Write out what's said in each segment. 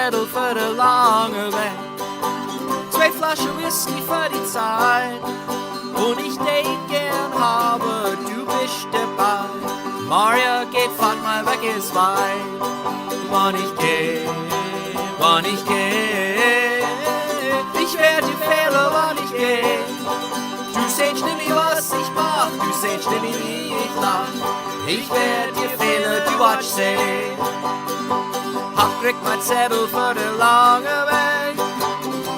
Zettel für die lange Weg. 2 Flaschen Whisky für die Zeit. Und ich date gern habe, du bist dabei. Maria geht fort mal weg, ist weit. Wann ich geh, wann ich geh. Ich werd dir fehlen, wann ich geh. Du sehst nicht, was ich mach, du sehst nicht, wie ich lach. Ich werd dir fehlen, du watch sehen. Hab krieg mein Zettel für den langen Weg.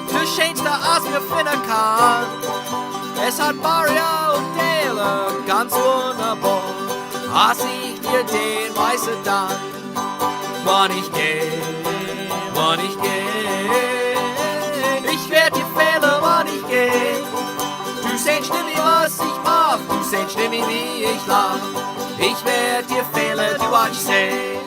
Du scheinst da, als mir finden kann. Es hat Maria und Dale ganz wunderbar. Als ich dir den weiße dann, wann ich geh, wann ich geh. Ich werd dir fehlen, wann ich geh. Du sehst nicht, was ich mach, du sehst nicht, wie ich lach. Ich werd dir fehlen, du watch sehen.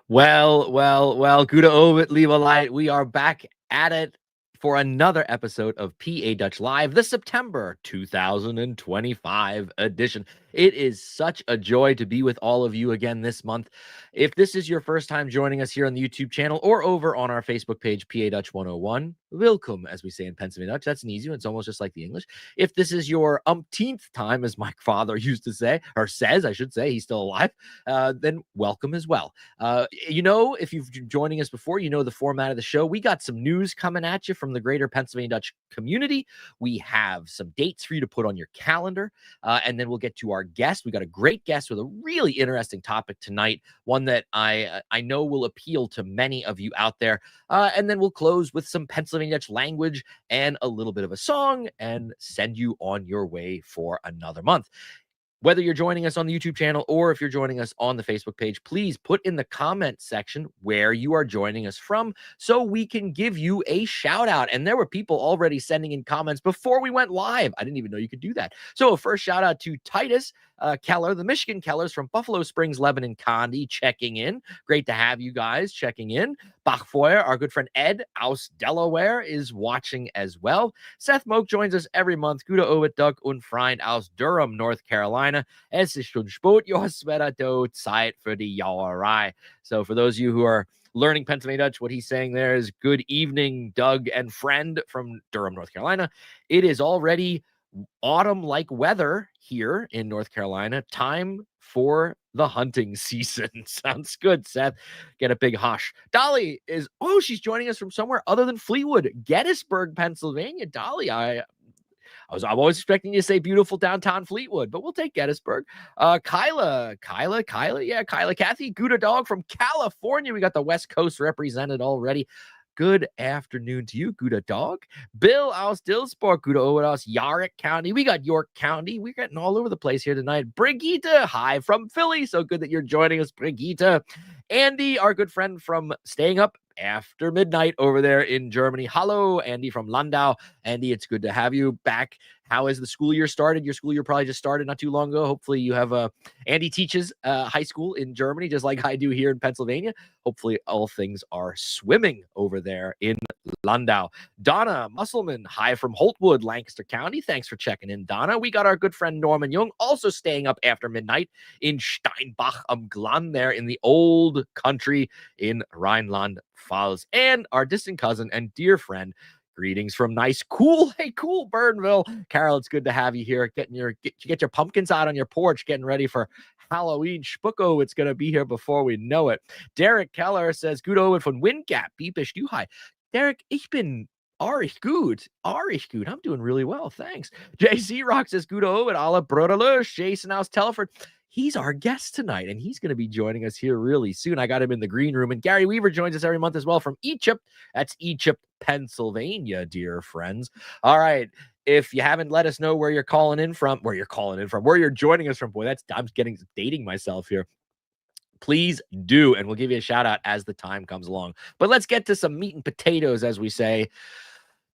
Well, Gute Abend, liebe Leute. We are back at it for another episode of PA Dutch Live, the September 2025 edition. It is such a joy to be with all of you again this month. If this is your first time joining us here on the YouTube channel or over on our Facebook page, PA Dutch 101, welcome, as we say in Pennsylvania Dutch. That's an easy one. It's almost just like the English. If this is your umpteenth time, as my father used to say, or says, I should say, he's still alive, then welcome as well. If you've been joining us before, you know the format of the show. We got some news coming at you from the greater Pennsylvania Dutch community. We have some dates for you to put on your calendar, and then we'll get to our guest. We got a great guest with a really interesting topic tonight, one that I know will appeal to many of you out there. And then we'll close with some Pennsylvania Dutch language and a little bit of a song and send you on your way for another month. Whether you're joining us on the YouTube channel or if you're joining us on the Facebook page, please put in the comment section where you are joining us from so we can give you a shout out. And there were people already sending in comments before we went live. I didn't even know you could do that. So a first shout out to Titus Keller, the Michigan Kellers from Buffalo Springs, Lebanon, Condi, checking in. Great to have you guys checking in. Bachfeuer, our good friend Ed aus Delaware, is watching as well. Seth Moak joins us every month. Gute Abend, Doug und Freund aus Durham, North Carolina. Es ist schon spät, jos wieder do, Zeit für die Jauerei. So for those of you who are learning Pennsylvania Dutch, what he's saying there is good evening, Doug and friend from Durham, North Carolina. It is already autumn-like weather here in North Carolina. Time for the hunting season. Sounds good, Seth. Get a big hush. Dolly she's joining us from somewhere other than Fleetwood, Gettysburg, Pennsylvania. Dolly, I'm always expecting you to say beautiful downtown Fleetwood, but we'll take Gettysburg. Kyla, Kathy, Gouda Dog from California. We got the West Coast represented already. Good afternoon to you, Gouda Dog. Bill aus Dillsport, Gouda Abend aus Yarrick County. We got York County. We're getting all over the place here tonight. Brigitte, hi from Philly. So good that you're joining us, Brigitte. Andy, our good friend from staying up after midnight over there in Germany. Hello, Andy from Landau. Andy, it's good to have you back. How has the school year started? Your school year probably just started not too long ago. Hopefully you have Andy teaches high school in Germany, just like I do here in Pennsylvania. Hopefully all things are swimming over there in Landau. Donna Musselman, hi from Holtwood, Lancaster County. Thanks for checking in, Donna. We got our good friend Norman Jung also staying up after midnight in Steinbach am Glan there in the old country in Rhineland-Pfalz. And our distant cousin and dear friend, greetings from cool Burnville. Carol, it's good to have you here. Get your pumpkins out on your porch, getting ready for Halloween. Spucko, it's going to be here before we know it. Derek Keller says, Gute Abend von Windgap, Biebisch du hi. Derek, ich bin Arich gut. I'm doing really well, thanks. JC Rock says, Gute Abend, alle Bruder Lösch. Jason aus Telford. He's our guest tonight, and he's going to be joining us here really soon. I got him in the green room. And Gary Weaver joins us every month as well from Egypt. That's Egypt, Pennsylvania, dear friends. All right. If you haven't let us know where you're joining us from, boy, I'm dating myself here. Please do, and we'll give you a shout out as the time comes along. But let's get to some meat and potatoes, as we say.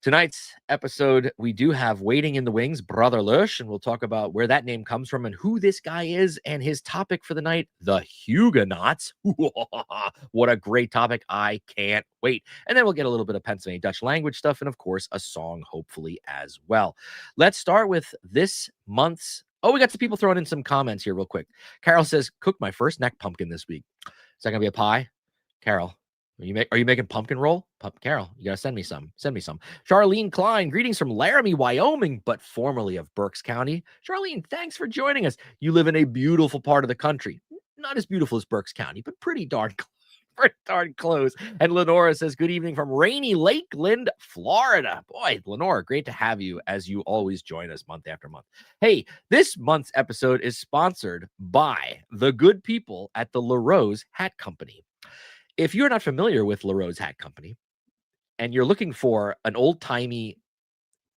Tonight's episode, we do have waiting in the wings, Brother Lösch, and we'll talk about where that name comes from and who this guy is and his topic for the night, the Huguenots. What a great topic. I can't wait. And then we'll get a little bit of Pennsylvania Dutch language stuff and, of course, a song, hopefully, as well. Let's start with this month's Oh, we got some people throwing in some comments here real quick. Carol says, cook my first neck pumpkin this week. Is that going to be a pie? Carol, are you making pumpkin roll? Carol, you got to send me some. Send me some. Charlene Klein, greetings from Laramie, Wyoming, but formerly of Berks County. Charlene, thanks for joining us. You live in a beautiful part of the country. Not as beautiful as Berks County, but pretty darn close. And Lenora says, good evening from rainy Lakeland, Florida. Boy, Lenora, great to have you as you always join us month after month. Hey, this month's episode is sponsored by the good people at the LaRose Hat Company. If you're not familiar with LaRose Hat Company and you're looking for an old-timey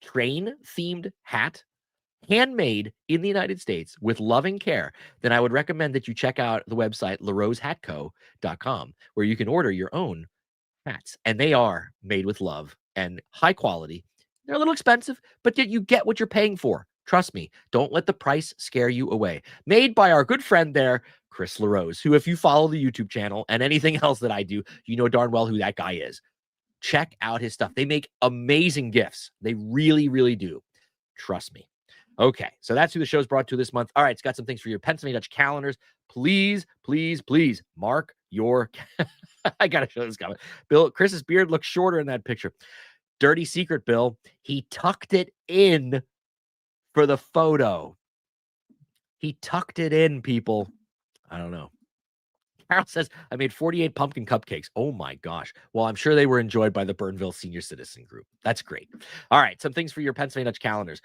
train-themed hat, handmade in the United States with loving care, then I would recommend that you check out the website larosehatco.com, where you can order your own hats. And they are made with love and high quality. They're a little expensive, but yet you get what you're paying for. Trust me, don't let the price scare you away. Made by our good friend there, Chris LaRose, who, if you follow the YouTube channel and anything else that I do, you know darn well who that guy is. Check out his stuff. They make amazing gifts. They really, really do. Trust me. Okay, so that's who the show's brought to this month. All right, it's got some things for your Pennsylvania Dutch calendars. Please, please, please mark your... I got to show this comment. Bill, Chris's beard looks shorter in that picture. Dirty secret, Bill. He tucked it in for the photo. He tucked it in, people. I don't know. Carol says, I made 48 pumpkin cupcakes. Oh my gosh. Well, I'm sure they were enjoyed by the Burnville Senior Citizen Group. That's great. All right, some things for your Pennsylvania Dutch calendars.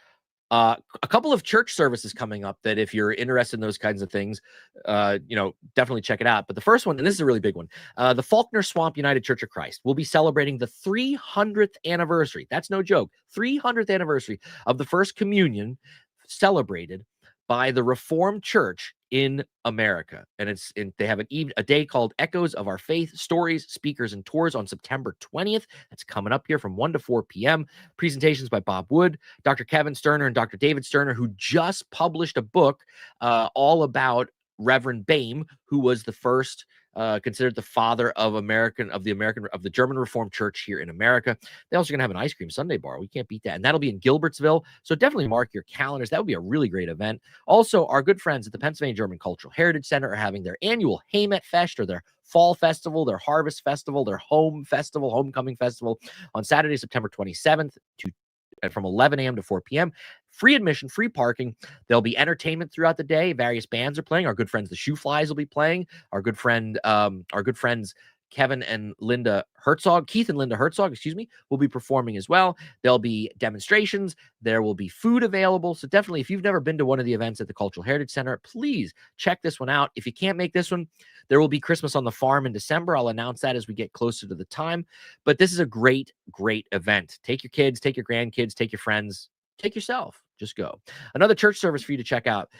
A couple of church services coming up that if you're interested in those kinds of things, definitely check it out. But the first one, and this is a really big one, the Faulkner Swamp United Church of Christ will be celebrating the 300th anniversary. That's no joke. 300th anniversary of the first communion celebrated by the Reformed Church in America. And they have a day called Echoes of Our Faith, Stories, Speakers, and Tours on September 20th. That's coming up here from 1 to 4 p.m. Presentations by Bob Wood, Dr. Kevin Sterner, and Dr. David Sterner, who just published a book all about Reverend Boehm, who was the first considered the father of the German Reformed Church here in America. They're also going to have an ice cream sundae bar. We can't beat that. And that'll be in Gilbertsville. So definitely mark your calendars. That would be a really great event. Also, our good friends at the Pennsylvania German Cultural Heritage Center are having their annual Heimat Fest, or their fall festival, their harvest festival, their homecoming festival on Saturday, September 27th from 11 a.m. to 4 p.m. Free admission, free parking. There'll be entertainment throughout the day. Various bands are playing. Our good friends, the Shoe Flies, will be playing. Our good friends, Keith and Linda Herzog, will be performing as well. There'll be demonstrations. There will be food available. So definitely, if you've never been to one of the events at the Cultural Heritage Center, please check this one out. If you can't make this one, there will be Christmas on the Farm in December. I'll announce that as we get closer to the time. But this is a great, great event. Take your kids, take your grandkids, take your friends, take yourself. Just go. Another church service for you to check out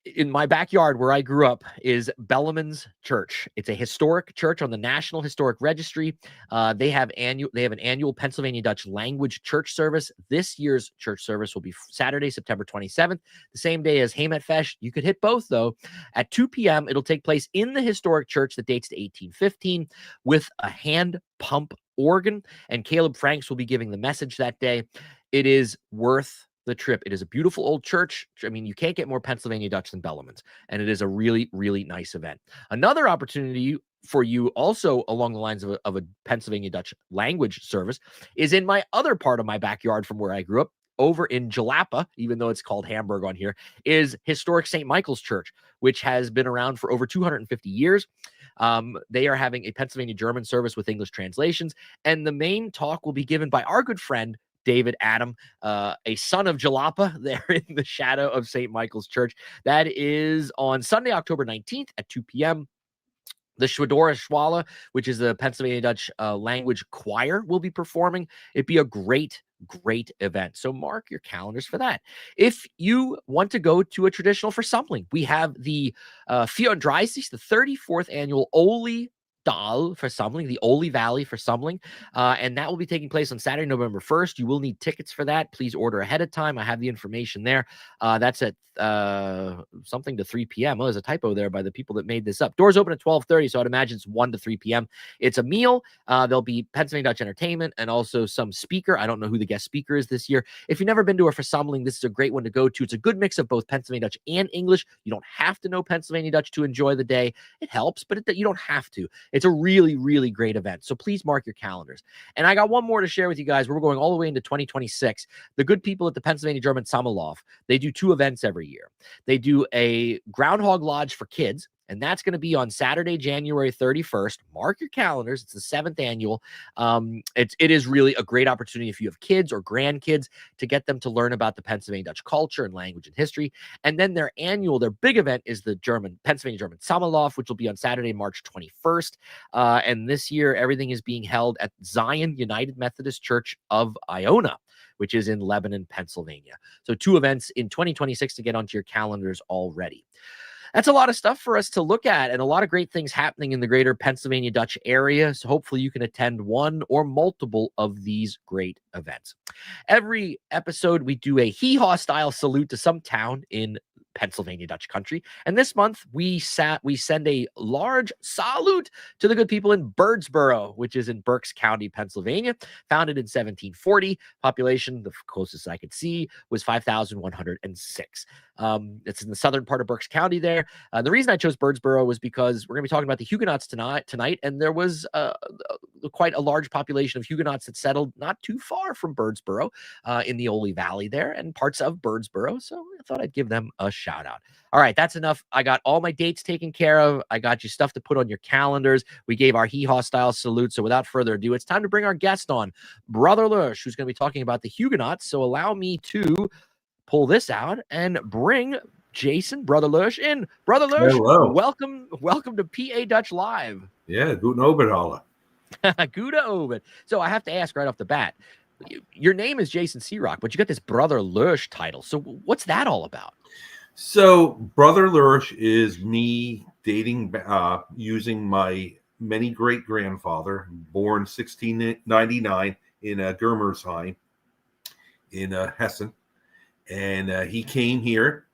in my backyard where I grew up is Bellarmine's Church. It's a historic church on the National Historic Registry. They have an annual Pennsylvania Dutch language church service. This year's church service will be Saturday, September 27th, the same day as Heimat Fest. You could hit both, though. At 2 p.m., it'll take place in the historic church that dates to 1815 with a hand pump organ, and Caleb Franks will be giving the message that day. It is worth the trip. It is a beautiful old church. I mean, you can't get more Pennsylvania Dutch than Bellarmine's, and it is a really, really nice event. Another opportunity for you, also along the lines of a Pennsylvania Dutch language service, is in my other part of my backyard from where I grew up, over in Jalapa, even though it's called Hamburg on here, is historic St. Michael's Church, which has been around for over 250 years. They are having a Pennsylvania German service with English translations, and the main talk will be given by our good friend, David Adam, a son of Jalapa, there in the shadow of St. Michael's Church. That is on Sunday, October 19th at 2 p.m. The Schwadora Schwala, which is the Pennsylvania Dutch language choir, will be performing. It'd be a great, great event. So mark your calendars for that. If you want to go to a traditional for something, we have the 34th, the 34th annual Oli Dal for Versammlung, the Oli Valley for Versammlung, and that will be taking place on Saturday, November 1st. You will need tickets for that. Please order ahead of time. I have the information there. That's at something to 3 p.m. Oh, there's a typo there by the people that made this up. Doors open at 12:30, so I'd imagine it's 1 to 3 p.m. It's a meal. There'll be Pennsylvania Dutch entertainment and also some speaker. I don't know who the guest speaker is this year. If you've never been to a Versammlung, this is a great one to go to. It's a good mix of both Pennsylvania Dutch and English. You don't have to know Pennsylvania Dutch to enjoy the day. It helps, but you don't have to. It's a really, really great event. So please mark your calendars. And I got one more to share with you guys. We're going all the way into 2026. The good people at the Pennsylvania German Sammerlauf, they do 2 events every year. They do a Groundhog Lodge for kids, and that's going to be on Saturday, January 31st. Mark your calendars. It's the 7th annual. It is really a great opportunity if you have kids or grandkids to get them to learn about the Pennsylvania Dutch culture and language and history. And then their big event is the Pennsylvania German Sommerlauf, which will be on Saturday, March 21st. And this year, everything is being held at Zion United Methodist Church of Iona, which is in Lebanon, Pennsylvania. So 2 events in 2026 to get onto your calendars already. That's a lot of stuff for us to look at and a lot of great things happening in the greater Pennsylvania Dutch area. So hopefully you can attend one or multiple of these great events. Every episode, we do a hee-haw style salute to some town in Pennsylvania Dutch country. And this month we send a large salute to the good people in Birdsboro, which is in Berks County, Pennsylvania. Founded in 1740. Population, the closest I could see, was 5,106. It's in the southern part of Berks County there. The reason I chose Birdsboro was because we're going to be talking about the Huguenots tonight, and there was quite a large population of Huguenots that settled not too far from Birdsboro in the Oli Valley there and parts of Birdsboro. So I thought I'd give them a shout out. All right, that's enough. I got all my dates taken care of. I got you stuff to put on your calendars. We gave our hee-haw style salute. So without further ado, it's time to bring our guest on, Brother Lösch, who's going to be talking about the Huguenots. So allow me to pull this out and bring Jason, Brother Lösch, in. Brother Lösch, hello. Welcome to PA Dutch Live. Yeah, guten Abend, alle. Guten Abend. So I have to ask right off the bat, your name is Jason Searock, but you got this Brother Lösch title. So what's that all about? So Brother Lösch is me dating, using my many great-grandfather, born 1699 in Germersheim in Hessen. And he came here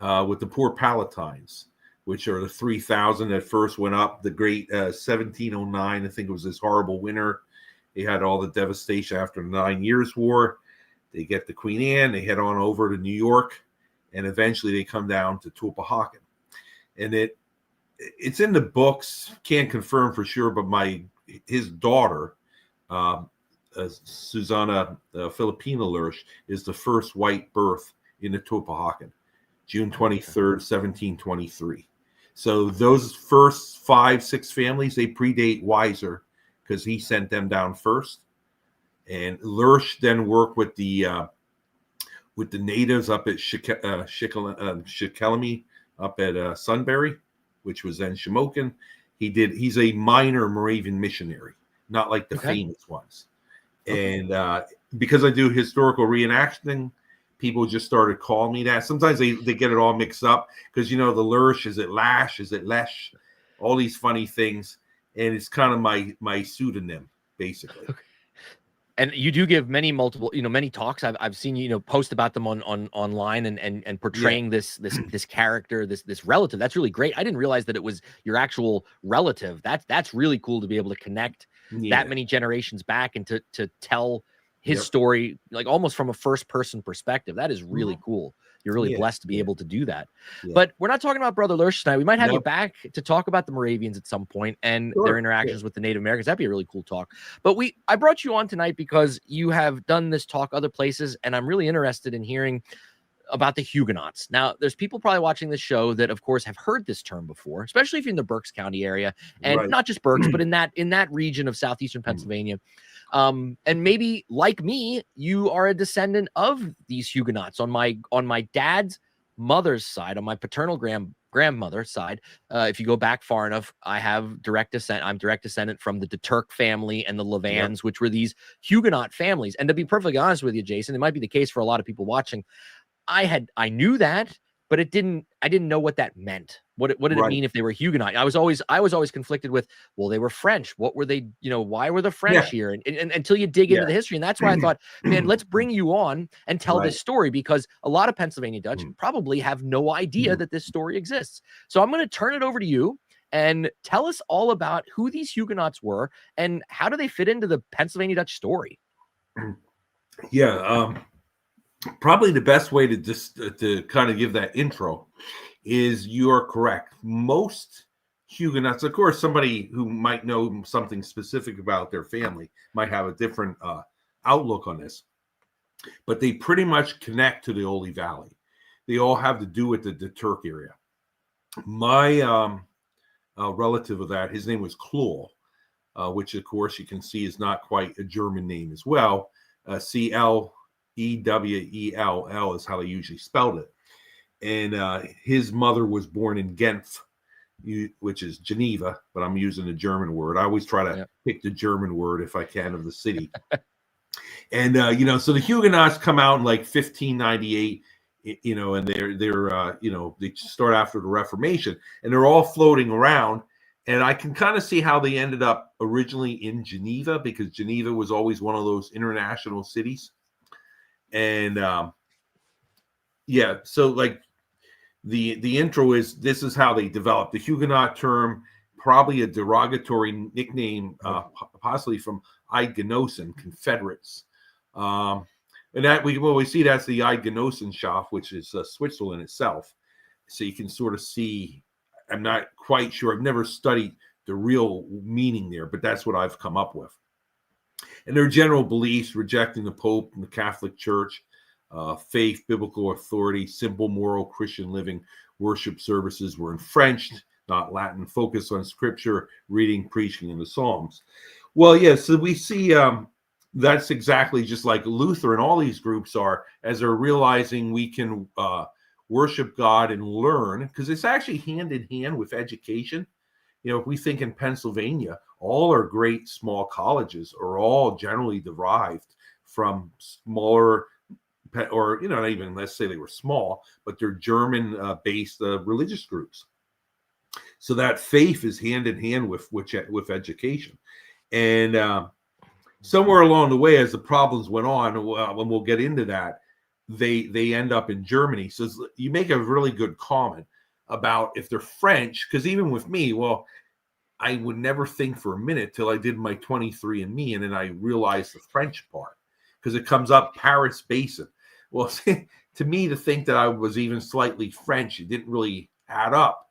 with the poor Palatines, which are the 3,000 that first went up. The great 1709, I think it was this horrible winter. They had all the devastation after the 9 Years' War. They get the Queen Anne. They head on over to New York, and eventually they come down to Tulpehocken. And it's in the books. Can't confirm for sure, but his daughter, Susanna Filipina Lösch, is the first white birth in the Tulpehocken, June 23rd, 1723. So those first 5-6 families, they predate Weiser because he sent them down first. And Lösch then worked with the natives up at Shikellamy, up at Sunbury, which was then Shamokin. He's a minor Moravian missionary, not like the famous ones. And because I do historical reenacting, people just started calling me that. Sometimes they get it all mixed up because, the Lösch, is it Lash? Is it Lesh? All these funny things. And it's kind of my pseudonym, basically. Okay. And you do give many talks. I've seen you post about them on online and portraying this character, this relative. That's really great. I didn't realize that it was your actual relative. That's really cool to be able to connect that many generations back and to tell his story like almost from a first person perspective. That is really cool. You're really blessed to be able to do that. But we're not talking about Brother Lösch tonight. We might have you back to talk about the Moravians at some point and their interactions with the Native Americans. That'd be a really cool talk. But I brought you on tonight because you have done this talk other places, and I'm really interested in hearing about the Huguenots. Now, there's people probably watching this show that, of course, have heard this term before, especially if you're in the Berks County area, and not just Berks, but in that region of southeastern Pennsylvania. And maybe like me, you are a descendant of these Huguenots on my dad's mother's side, on my paternal grandmother's side. If you go back far enough, I have direct descent. I'm direct descendant from the de Turk family and the Levans, which were these Huguenot families. And to be perfectly honest with you, Jason, it might be the case for a lot of people watching. I knew that, but I didn't know what that meant. What did it mean if they were Huguenot? I was always conflicted with, well, they were French. What were they? Why were the French here? And until you dig into the history, and that's why I thought, man, let's bring you on and tell this story, because a lot of Pennsylvania Dutch probably have no idea that this story exists. So I'm going to turn it over to you and tell us all about who these Huguenots were and how do they fit into the Pennsylvania Dutch story. Yeah, probably the best way to just to kind of give that intro is you're correct. Most Huguenots, of course, somebody who might know something specific about their family might have a different outlook on this, but they pretty much connect to the Ole Valley. They all have to do with the Turk area. My relative of that, his name was Clewel, which of course you can see is not quite a German name as well. Clewell is how they usually spelled it. And his mother was born in Genf, which is Geneva, but I'm using the German word. I always try to pick the German word if I can of the city. And so the Huguenots come out in like 1598, and they're they start after the Reformation, and they're all floating around. And I can kind of see how they ended up originally in Geneva, because Geneva was always one of those international cities. And so like the intro is, this is how they developed. The Huguenot term, probably a derogatory nickname, possibly from Eidgenossen, Confederates. And that we see that's the Eidgenossenschaft, which is Switzerland itself. So you can sort of see, I'm not quite sure, I've never studied the real meaning there, but that's what I've come up with. And their general beliefs: rejecting the Pope and the Catholic Church, faith, biblical authority, simple moral Christian living. Worship services were in French, not Latin. Focus on scripture, reading, preaching, and the Psalms. Well, yeah, so we see that's exactly just like Luther and all these groups are, as they're realizing we can worship God and learn, because it's actually hand in hand with education. If we think in Pennsylvania, all our great small colleges are all generally derived from smaller, or not even, let's say they were small, but they're German based religious groups. So that faith is hand in hand with education. And somewhere along the way, as the problems went on, and we'll get into that, they end up in Germany. So you make a really good comment about if they're French, because even with me, well, I would never think for a minute till I did my 23andMe, and then I realized the French part, because it comes up Paris Basin. Well, to me, to think that I was even slightly French, it didn't really add up.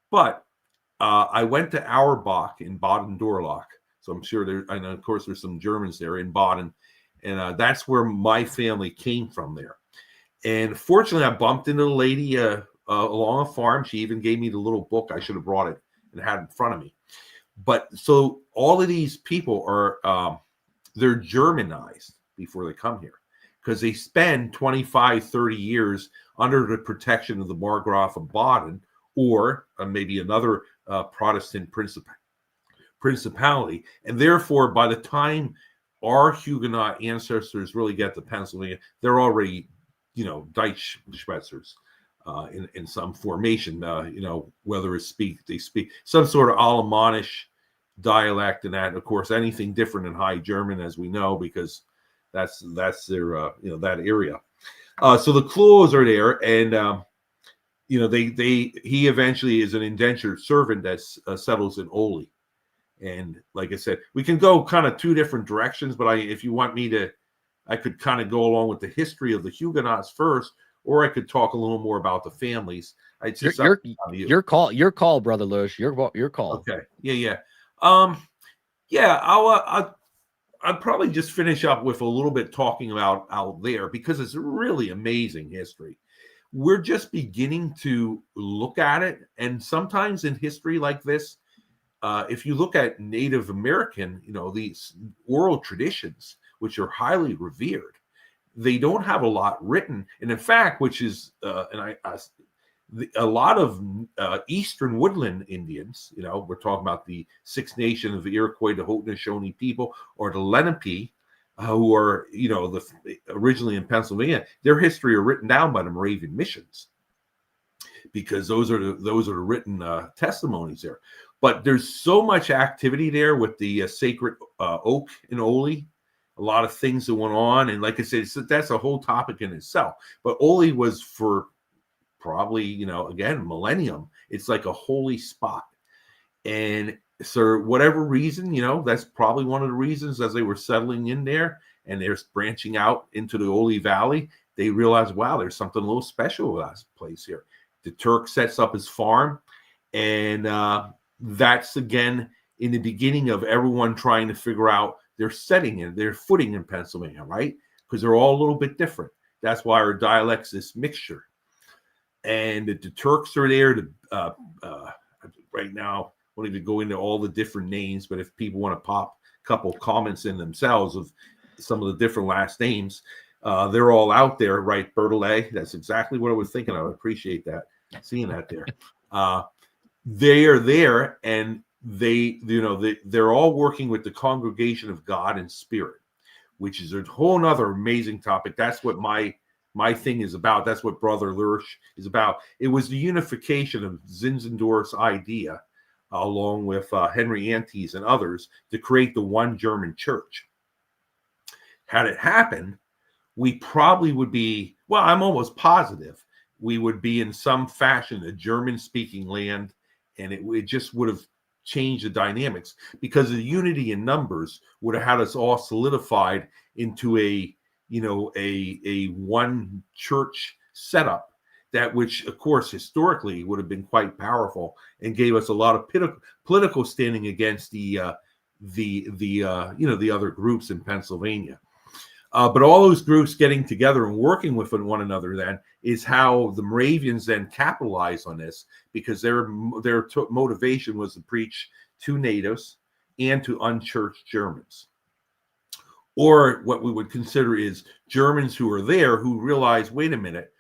But I went to Auerbach in Baden-Durlach, so I'm sure and of course there's some Germans there in Baden, and that's where my family came from there. And fortunately, I bumped into a lady along a farm. She even gave me the little book. I should have brought it and had it in front of me. But so all of these people are they're Germanized before they come here, because they spend 25, 30 years under the protection of the Margraf of Baden, or maybe another Protestant principality. And therefore, by the time our Huguenot ancestors really get to Pennsylvania, they're already, Dutch Schwetzers in some formation, whether they speak some sort of Alemannish dialect, and that, of course, anything different in High German, as we know, because that's their that area. So the Clewels are there, and he eventually is an indentured servant that settles in Ole. And like I said, we can go kind of two different directions, but if you want me to, I could kind of go along with the history of the Huguenots first, or I could talk a little more about the families. Your call, brother Lösch. Your call. Okay. Yeah. I'll probably just finish up with a little bit talking about out there, because it's really amazing history. We're just beginning to look at it, and sometimes in history like this, if you look at Native American, these oral traditions, which are highly revered, they don't have a lot written. And in fact, which is, a lot of Eastern woodland Indians, we're talking about the Six Nations of the Iroquois, the Haudenosaunee people, or the Lenape, who are, originally in Pennsylvania, their history are written down by the Moravian missions. because those are the written testimonies there. But there's so much activity there with the sacred oak in Oli. A lot of things that went on, and like I said, that's a whole topic in itself. But Oli was for probably, again, millennium. It's like a holy spot. And so whatever reason, that's probably one of the reasons as they were settling in there and they're branching out into the Oli Valley, they realized, wow, there's something a little special about this place here. The Turk sets up his farm, and that's, again, in the beginning of everyone trying to figure out their setting and their footing in Pennsylvania, right? Because they're all a little bit different. That's why our dialects, this mixture. And the Turks are there to, right now, I won't even go into all the different names, but if people want to pop a couple comments in themselves of some of the different last names, they're all out there, right? Bertollet, that's exactly what I was thinking of. I appreciate that, seeing that there. They are there, and they're all working with the congregation of God and Spirit, which is a whole nother amazing topic. That's what my thing is about. That's what Brother Lösch is about. It was the unification of Zinzendorf's idea, along with Henry Antes and others, to create the one German church. Had it happened, we probably would be, well, I'm almost positive, we would be in some fashion a German-speaking land, and it just would have changed the dynamics, because the unity in numbers would have had us all solidified into a one church setup, that which, of course, historically would have been quite powerful and gave us a lot of political standing against the other groups in Pennsylvania. But all those groups getting together and working with one another then is how the Moravians then capitalized on this, because their motivation was to preach to natives and to unchurched Germans. Or what we would consider is Germans who are there who realize, wait a minute,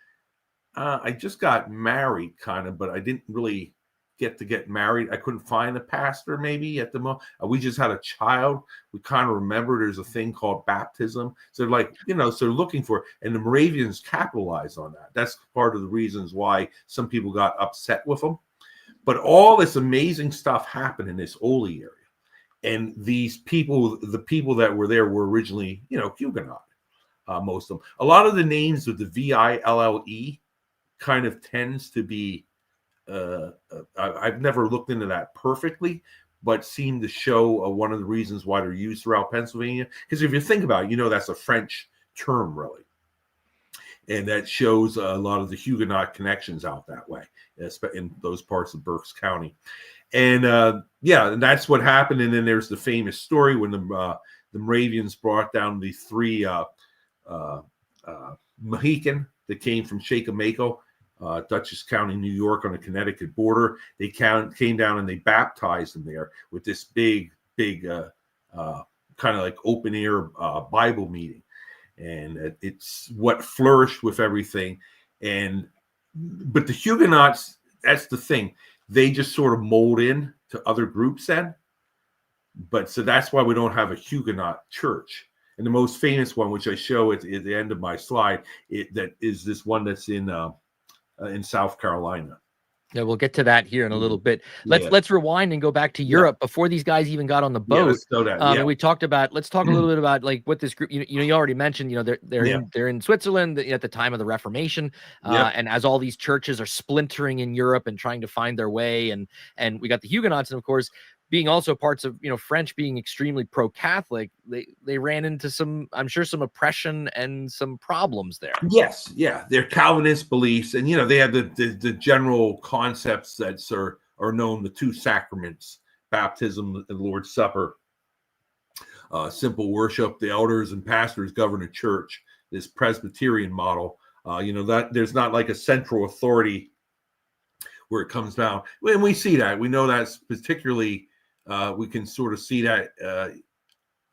I just got married kind of, but I didn't really get married. I couldn't find a pastor maybe at the moment. We just had a child. We kind of remember there's a thing called baptism. So they're like, so they're looking for, and the Moravians capitalized on that. That's part of the reasons why some people got upset with them. But all this amazing stuff happened in this Oli area. And these people, the people that were there were originally, Huguenot, most of them. A lot of the names with the V-I-L-L-E kind of tends to be, I've never looked into that perfectly, but seem to show one of the reasons why they're used throughout Pennsylvania. Because if you think about it, that's a French term, really. And that shows a lot of the Huguenot connections out that way, in those parts of Berks County. And and that's what happened. And then there's the famous story when the Moravians brought down the three Mohican that came from Shakamaco, Dutchess County, New York, on the Connecticut border. They came down and they baptized them there with this big kind of like open air Bible meeting. And it's what flourished with everything. But the Huguenots, that's the thing. They just sort of mold in to other groups then. But so that's why we don't have a Huguenot church. And the most famous one, which I show at the end of my slide, that is this one that's in South Carolina. Yeah, we'll get to that here in a little bit. Let's rewind and go back to Europe before these guys even got on the boat. Let's go that. We talked about. Let's talk a little bit about like what this group. You already mentioned. They're in Switzerland at the time of the Reformation, and as all these churches are splintering in Europe and trying to find their way, and we got the Huguenots, and of course, being also parts of French being extremely pro-Catholic, they ran into some oppression and some problems there. Yes, yeah, they're Calvinist beliefs, and they have the general concepts that are known, the two sacraments, baptism and Lord's Supper, simple worship. The elders and pastors govern a church. This Presbyterian model, that there's not like a central authority where it comes down. When we see that, we know that's particularly. We can sort of see that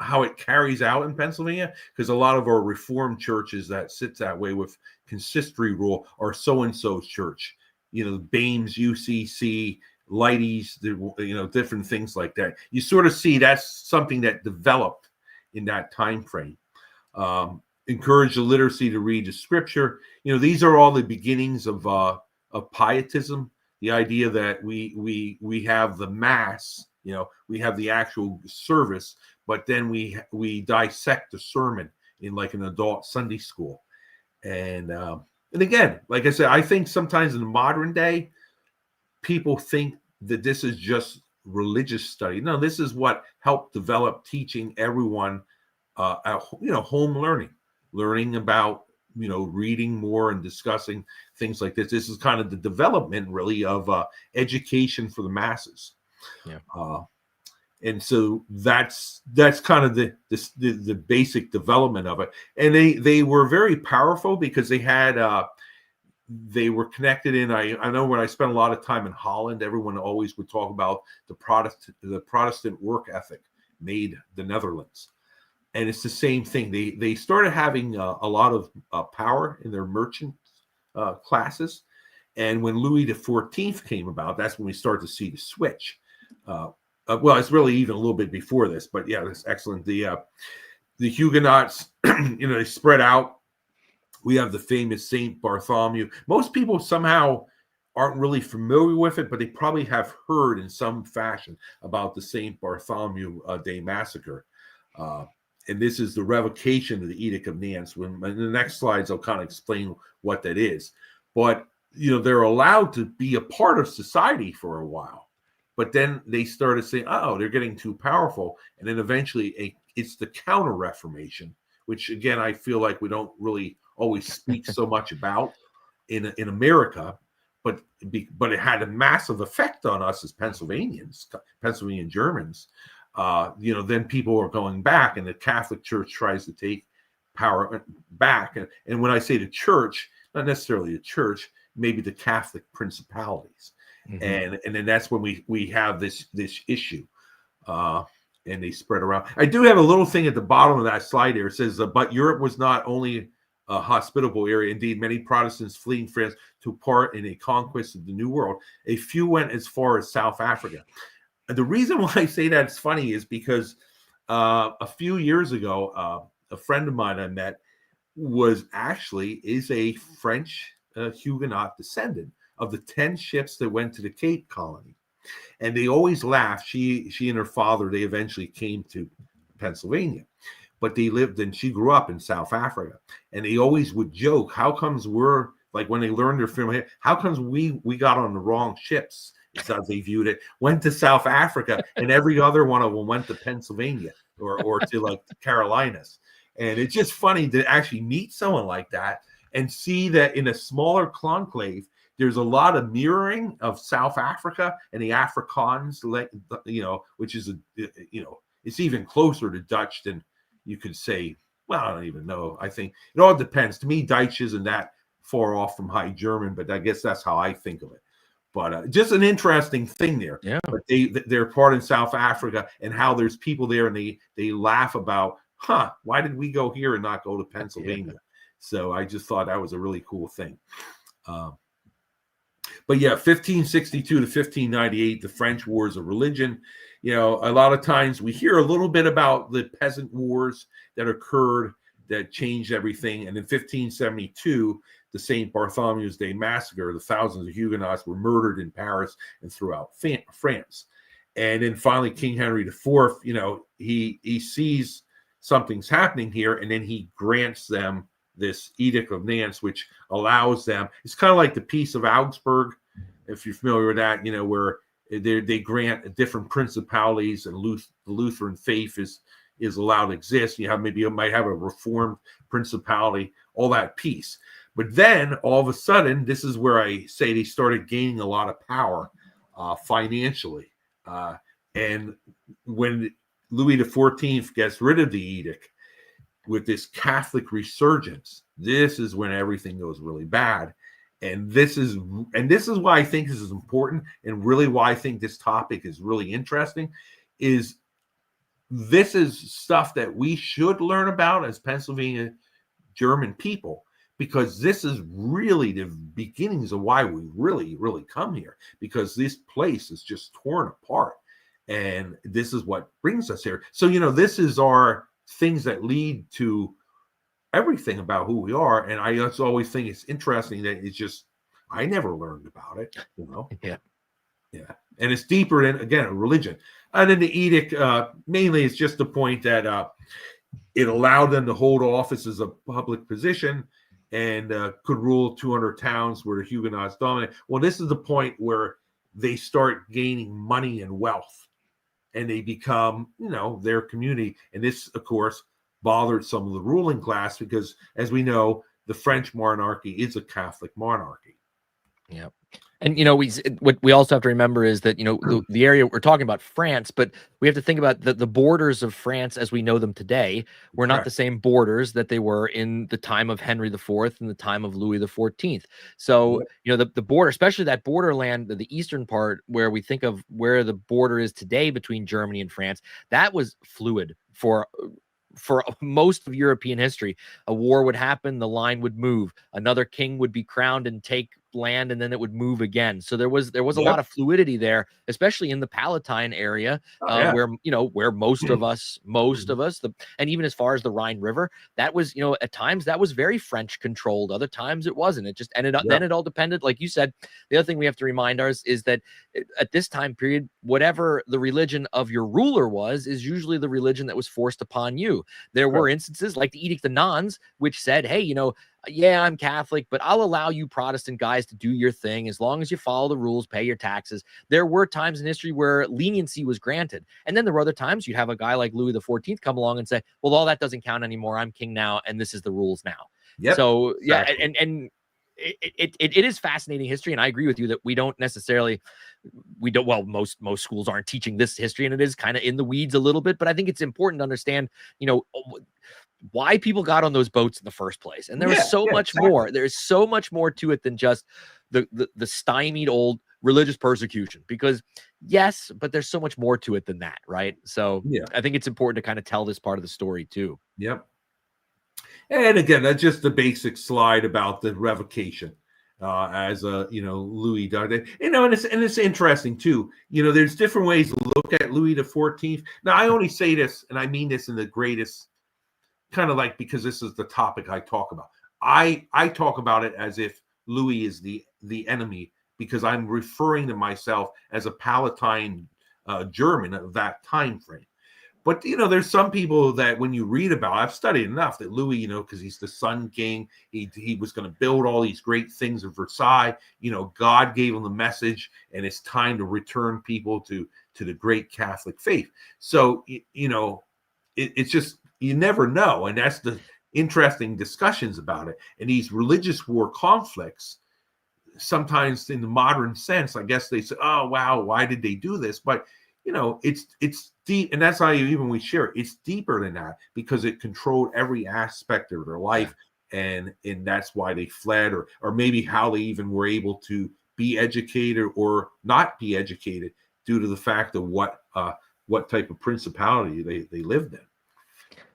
how it carries out in Pennsylvania, because a lot of our Reformed churches that sits that way with consistory rule are so-and-so's church, BAME's, UCC, Lighties, different things like that. You sort of see that's something that developed in that time frame. Encourage the literacy to read the scripture. These are all the beginnings of of pietism, the idea that we have the mass, we have the actual service, but then we dissect the sermon in like an adult Sunday school. And again, like I said, I think sometimes in the modern day, people think that this is just religious study. No, this is what helped develop teaching everyone, home learning about, reading more and discussing things like this. This is kind of the development, really, of education for the masses. Yeah. And so that's kind of the basic development of it. And they were very powerful because they were connected in. I know when I spent a lot of time in Holland, everyone always would talk about the Protestant work ethic made the Netherlands. And it's the same thing. They started having a lot of power in their merchant classes. And when Louis XIV came about, that's when we start to see the switch. Well, it's really even a little bit before this, but yeah, that's excellent. The Huguenots, they spread out. We have the famous Saint Bartholomew. Most people somehow aren't really familiar with it, but they probably have heard in some fashion about the Saint Bartholomew Day massacre. And this is the revocation of the Edict of Nantes. In the next slides, I'll kind of explain what that is. But, they're allowed to be a part of society for a while. But then they started saying, they're getting too powerful. And then eventually it's the Counter-Reformation, which, again, I feel like we don't really always speak so much about in America. But it had a massive effect on us as Pennsylvanian Germans. Then people are going back, and the Catholic Church tries to take power back. And when I say the church, not necessarily the church, maybe the Catholic principalities. Mm-hmm. And then that's when we have this issue, and they spread around. I do have a little thing at the bottom of that slide here. It says, but Europe was not only a hospitable area. Indeed, many Protestants fleeing France took part in a conquest of the New World. A few went as far as South Africa. And the reason why I say that's funny is because a few years ago, a friend of mine I met is a French Huguenot descendant of the 10 ships that went to the Cape Colony. And they always laugh. She and her father, they eventually came to Pennsylvania, but she grew up in South Africa. And they always would joke, how comes we're, like when they learned their family, how comes we got on the wrong ships? It's how they viewed it, went to South Africa, and every other one of them went to Pennsylvania or to like the Carolinas. And it's just funny to actually meet someone like that and see that in a smaller conclave, there's a lot of mirroring of South Africa and the Afrikaans, which is, it's even closer to Dutch than you could say. Well, I don't even know. I think it all depends. To me, Dutch isn't that far off from High German, but I guess that's how I think of it. But just an interesting thing there. Yeah. But they're part in South Africa, and how there's people there, and they laugh about, why did we go here and not go to Pennsylvania? Yeah. So I just thought that was a really cool thing. But yeah, 1562 to 1598, the French Wars of Religion. A lot of times we hear a little bit about the peasant wars that occurred that changed everything. And in 1572, the St. Bartholomew's Day massacre, the thousands of Huguenots were murdered in Paris and throughout France. And then finally, King Henry IV, he sees something's happening here, and then he grants them this Edict of Nantes, which allows them, it's kind of like the Peace of Augsburg, if you're familiar with that, where they grant different principalities, and the Lutheran faith is allowed to exist. You might have a Reformed principality, all that peace. But then all of a sudden, this is where I say they started gaining a lot of power financially. And when Louis XIV gets rid of the edict, with this Catholic resurgence, this is when everything goes really bad. And this is why I think this is important, and really why I think this topic is really interesting, is this is stuff that we should learn about as Pennsylvania German people, because this is really the beginnings of why we really, really come here, because this place is just torn apart. And this is what brings us here. So, this is our things that lead to everything about who we are. And I just always think it's interesting that it's just I never learned about it, you know. Yeah. Yeah, and it's deeper than, again, a religion. And then the edict mainly is just the point that it allowed them to hold offices of public position and could rule 200 towns where the Huguenots dominate. Well, this is the point where they start gaining money and wealth, and they become, their community. And this, of course, bothered some of the ruling class because, as we know, the French monarchy is a Catholic monarchy. Yeah. And, what we also have to remember is that, the area we're talking about, France, but we have to think about the borders of France as we know them today were not the same borders that they were in the time of Henry IV and the time of Louis XIV. So, the border, especially that borderland, the eastern part where we think of where the border is today between Germany and France, that was fluid for most of European history. A war would happen, the line would move, another king would be crowned and take land, and then it would move again. So there was a lot of fluidity there, especially in the Palatine area, where most of us, and even as far as the Rhine River, that was, at times that was very French controlled, other times it wasn't. It just ended up, then it all depended, like you said. The other thing we have to remind ours is that at this time period, whatever the religion of your ruler was, is usually the religion that was forced upon you. There were instances like the Edict of Nantes, which said, hey, yeah, I'm Catholic, but I'll allow you Protestant guys to do your thing as long as you follow the rules, pay your taxes. There were times in history where leniency was granted. And then there were other times you'd have a guy like Louis XIV come along and say, well, all that doesn't count anymore. I'm king now, and this is the rules now. Yep, so, exactly. Yeah, and it is fascinating history, and I agree with you that we don't, well, most schools aren't teaching this history, and it is kind of in the weeds a little bit, but I think it's important to understand, why people got on those boats in the first place. And there was so much more. There's so much more to it than just the stymied old religious persecution, because yes, but there's so much more to it than that, right? So I think it's important to kind of tell this part of the story too. Yep. And again, that's just the basic slide about the revocation as Louis died. And it's interesting too. There's different ways to look at Louis XIV. Now, I only say this, and I mean this in the greatest kind of like, because this is the topic I talk about. I talk about it as if Louis is the enemy, because I'm referring to myself as a Palatine German of that time frame. But there's some people that when you read about, I've studied enough that Louis, because he's the Sun King, he was going to build all these great things in Versailles. God gave him the message, and it's time to return people to the great Catholic faith. So it's just, you never know, and that's the interesting discussions about it. And these religious war conflicts, sometimes in the modern sense, I guess they say, oh wow, why did they do this? But it's deep, and that's how we share it. It's deeper than that, because it controlled every aspect of their life, and that's why they fled, or maybe how they even were able to be educated or not be educated due to the fact of what type of principality they lived in.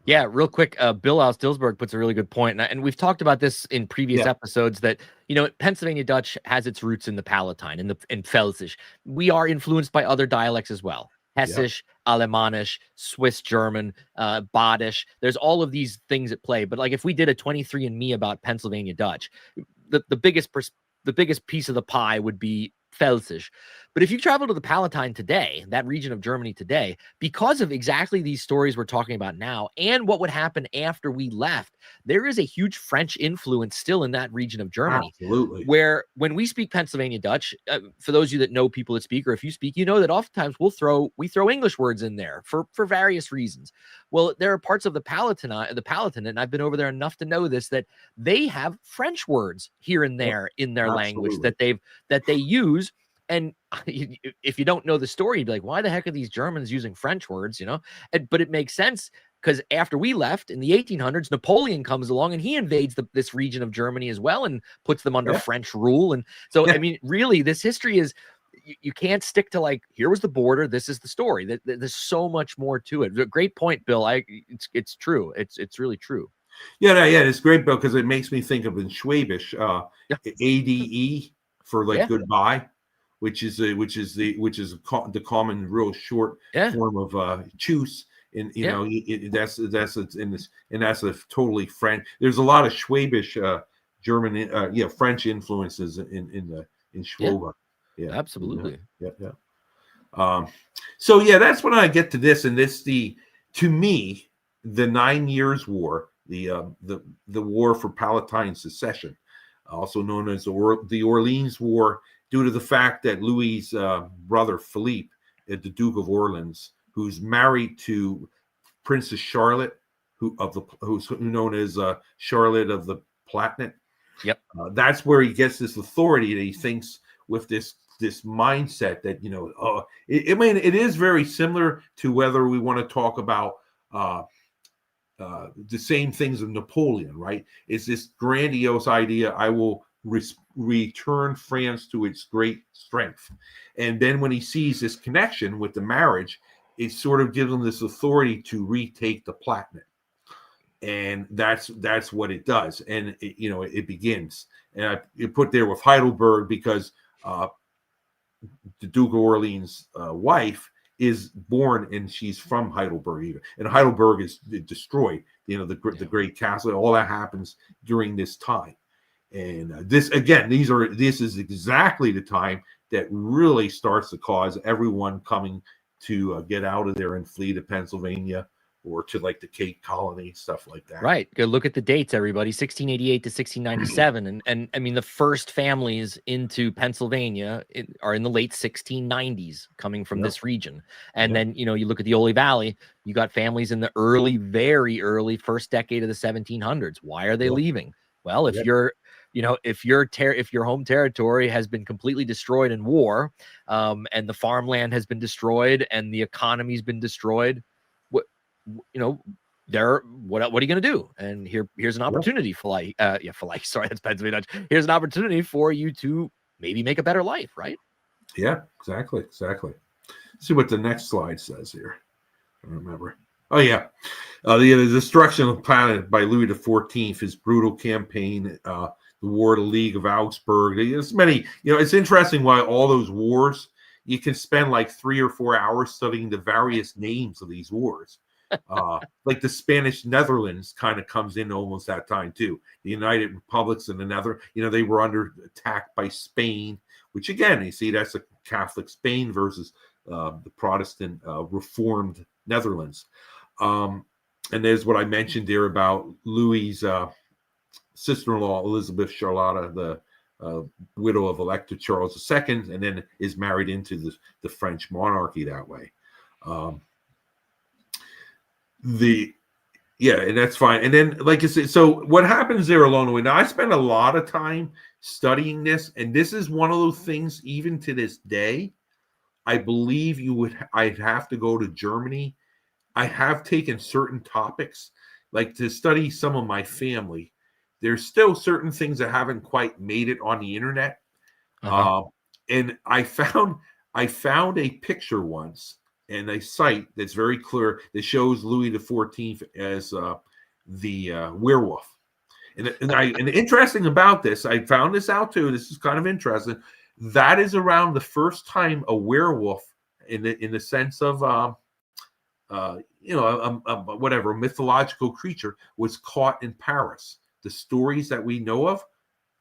Yeah, real quick, Bill Alstilsberg puts a really good point, and we've talked about this in previous episodes, that Pennsylvania Dutch has its roots in the Palatine, in Pfälzisch. We are influenced by other dialects as well: Hessisch, Alemannisch, Swiss German, Badisch. There's all of these things at play. But like, if we did a 23andMe about Pennsylvania Dutch, the biggest piece of the pie would be Pfälzisch. But if you travel to the Palatine today, that region of Germany today, because of exactly these stories we're talking about now and what would happen after we left, there is a huge French influence still in that region of Germany. Absolutely. Where when we speak Pennsylvania Dutch, for those of you that know people that speak, or if you speak, that oftentimes we throw English words in there for various reasons. Well, there are parts of the Palatine, and I've been over there enough to know this, that they have French words here and there in their language that they use. And if you don't know the story, you'd be like, why the heck are these Germans using French words, But it makes sense, because after we left in the 1800s, Napoleon comes along and he invades this region of Germany as well and puts them under French rule. And so, I mean, really, this history is, you can't stick to like, here was the border, this is the story. There's so much more to it. Great point, Bill. It's true. It's really true. Yeah, it's great, Bill, because it makes me think of in Schwabish, ADE for like goodbye, which is the common real short form of choose. And that's in this, and that's a totally French. There's a lot of Schwabish German, French influences in Schwoba. Yeah, absolutely. Yeah. So yeah, that's when I get to this, and to me, the 9 Years' War, the war for Palatine secession, also known as the Orleans War, due to the fact that Louis's brother Philippe, the Duke of Orleans, who's married to Princess Charlotte, who's known as Charlotte of the Palatinate. Yep. That's where he gets this authority that he thinks with this mindset that it is very similar to whether we want to talk about the same things of Napoleon, right? It's this grandiose idea: I will return France to its great strength. And then when he sees this connection with the marriage, it sort of gives him this authority to retake the Palatinate. And that's what it does, and it begins. And I put there with Heidelberg because the Duke of Orleans' wife is born, and she's from Heidelberg even. And Heidelberg is destroyed. The great castle. All that happens during this time. And this is exactly the time that really starts to cause everyone coming to get out of there and flee to Pennsylvania or to like the Cape Colony, stuff like that. Right. Go look at the dates, everybody. 1688 to 1697. And I mean, the first families into Pennsylvania are in the late 1690s coming from this region. And then, you look at the Ole Valley, you got families in the very early first decade of the 1700s. Why are they leaving? Well, if if your home territory has been completely destroyed in war, and the farmland has been destroyed and the economy's been destroyed, what are you going to do? And here's an opportunity sorry, that's Pennsylvania Dutch. Here's an opportunity for you to maybe make a better life, right? Yeah, exactly. Let's see what the next slide says here. I don't remember. Oh yeah, the destruction of the planet by Louis XIV, his brutal campaign, the War of the League of Augsburg. There's many. It's interesting why all those wars. You can spend like 3 or 4 hours studying the various names of these wars. Like the Spanish Netherlands kind of comes in almost that time too. The United Republics and the Netherlands, they were under attack by Spain, which again, you see, that's a Catholic Spain versus the Protestant Reformed Netherlands. And there's what I mentioned there about Louis's sister-in-law, Elizabeth Charlotta, the widow of Elector Charles II, and then is married into the French monarchy that way. And that's fine. And then, like I said, so what happens there along the way? Now, I spent a lot of time studying this, and this is one of those things, even to this day, I believe I'd have to go to Germany. I have taken certain topics, like to study some of my family. There's still certain things that haven't quite made it on the internet. And I found a picture once and a site that's very clear that shows Louis XIV as the werewolf. And interesting about this, I found this out too. This is kind of interesting. That is around the first time a werewolf, in the sense of whatever, a mythological creature, was caught in Paris. The stories that we know of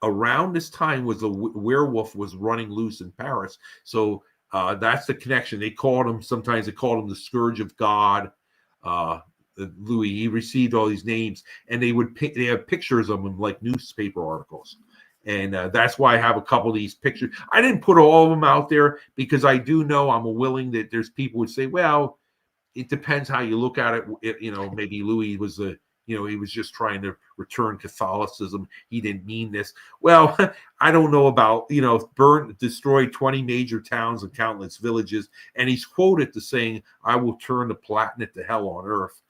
around this time was a werewolf was running loose in Paris. So that's the connection. Sometimes they called him the Scourge of God. Louis, he received all these names, and they have pictures of him like newspaper articles. And that's why I have a couple of these pictures. I didn't put all of them out there because I do know I'm willing that there's people who would say, well, it depends how you look at it. Maybe Louis was he was just trying to return Catholicism. He didn't mean this. Well, I don't know about, destroyed 20 major towns and countless villages. And he's quoted to saying, I will turn the Palatinate to hell on earth.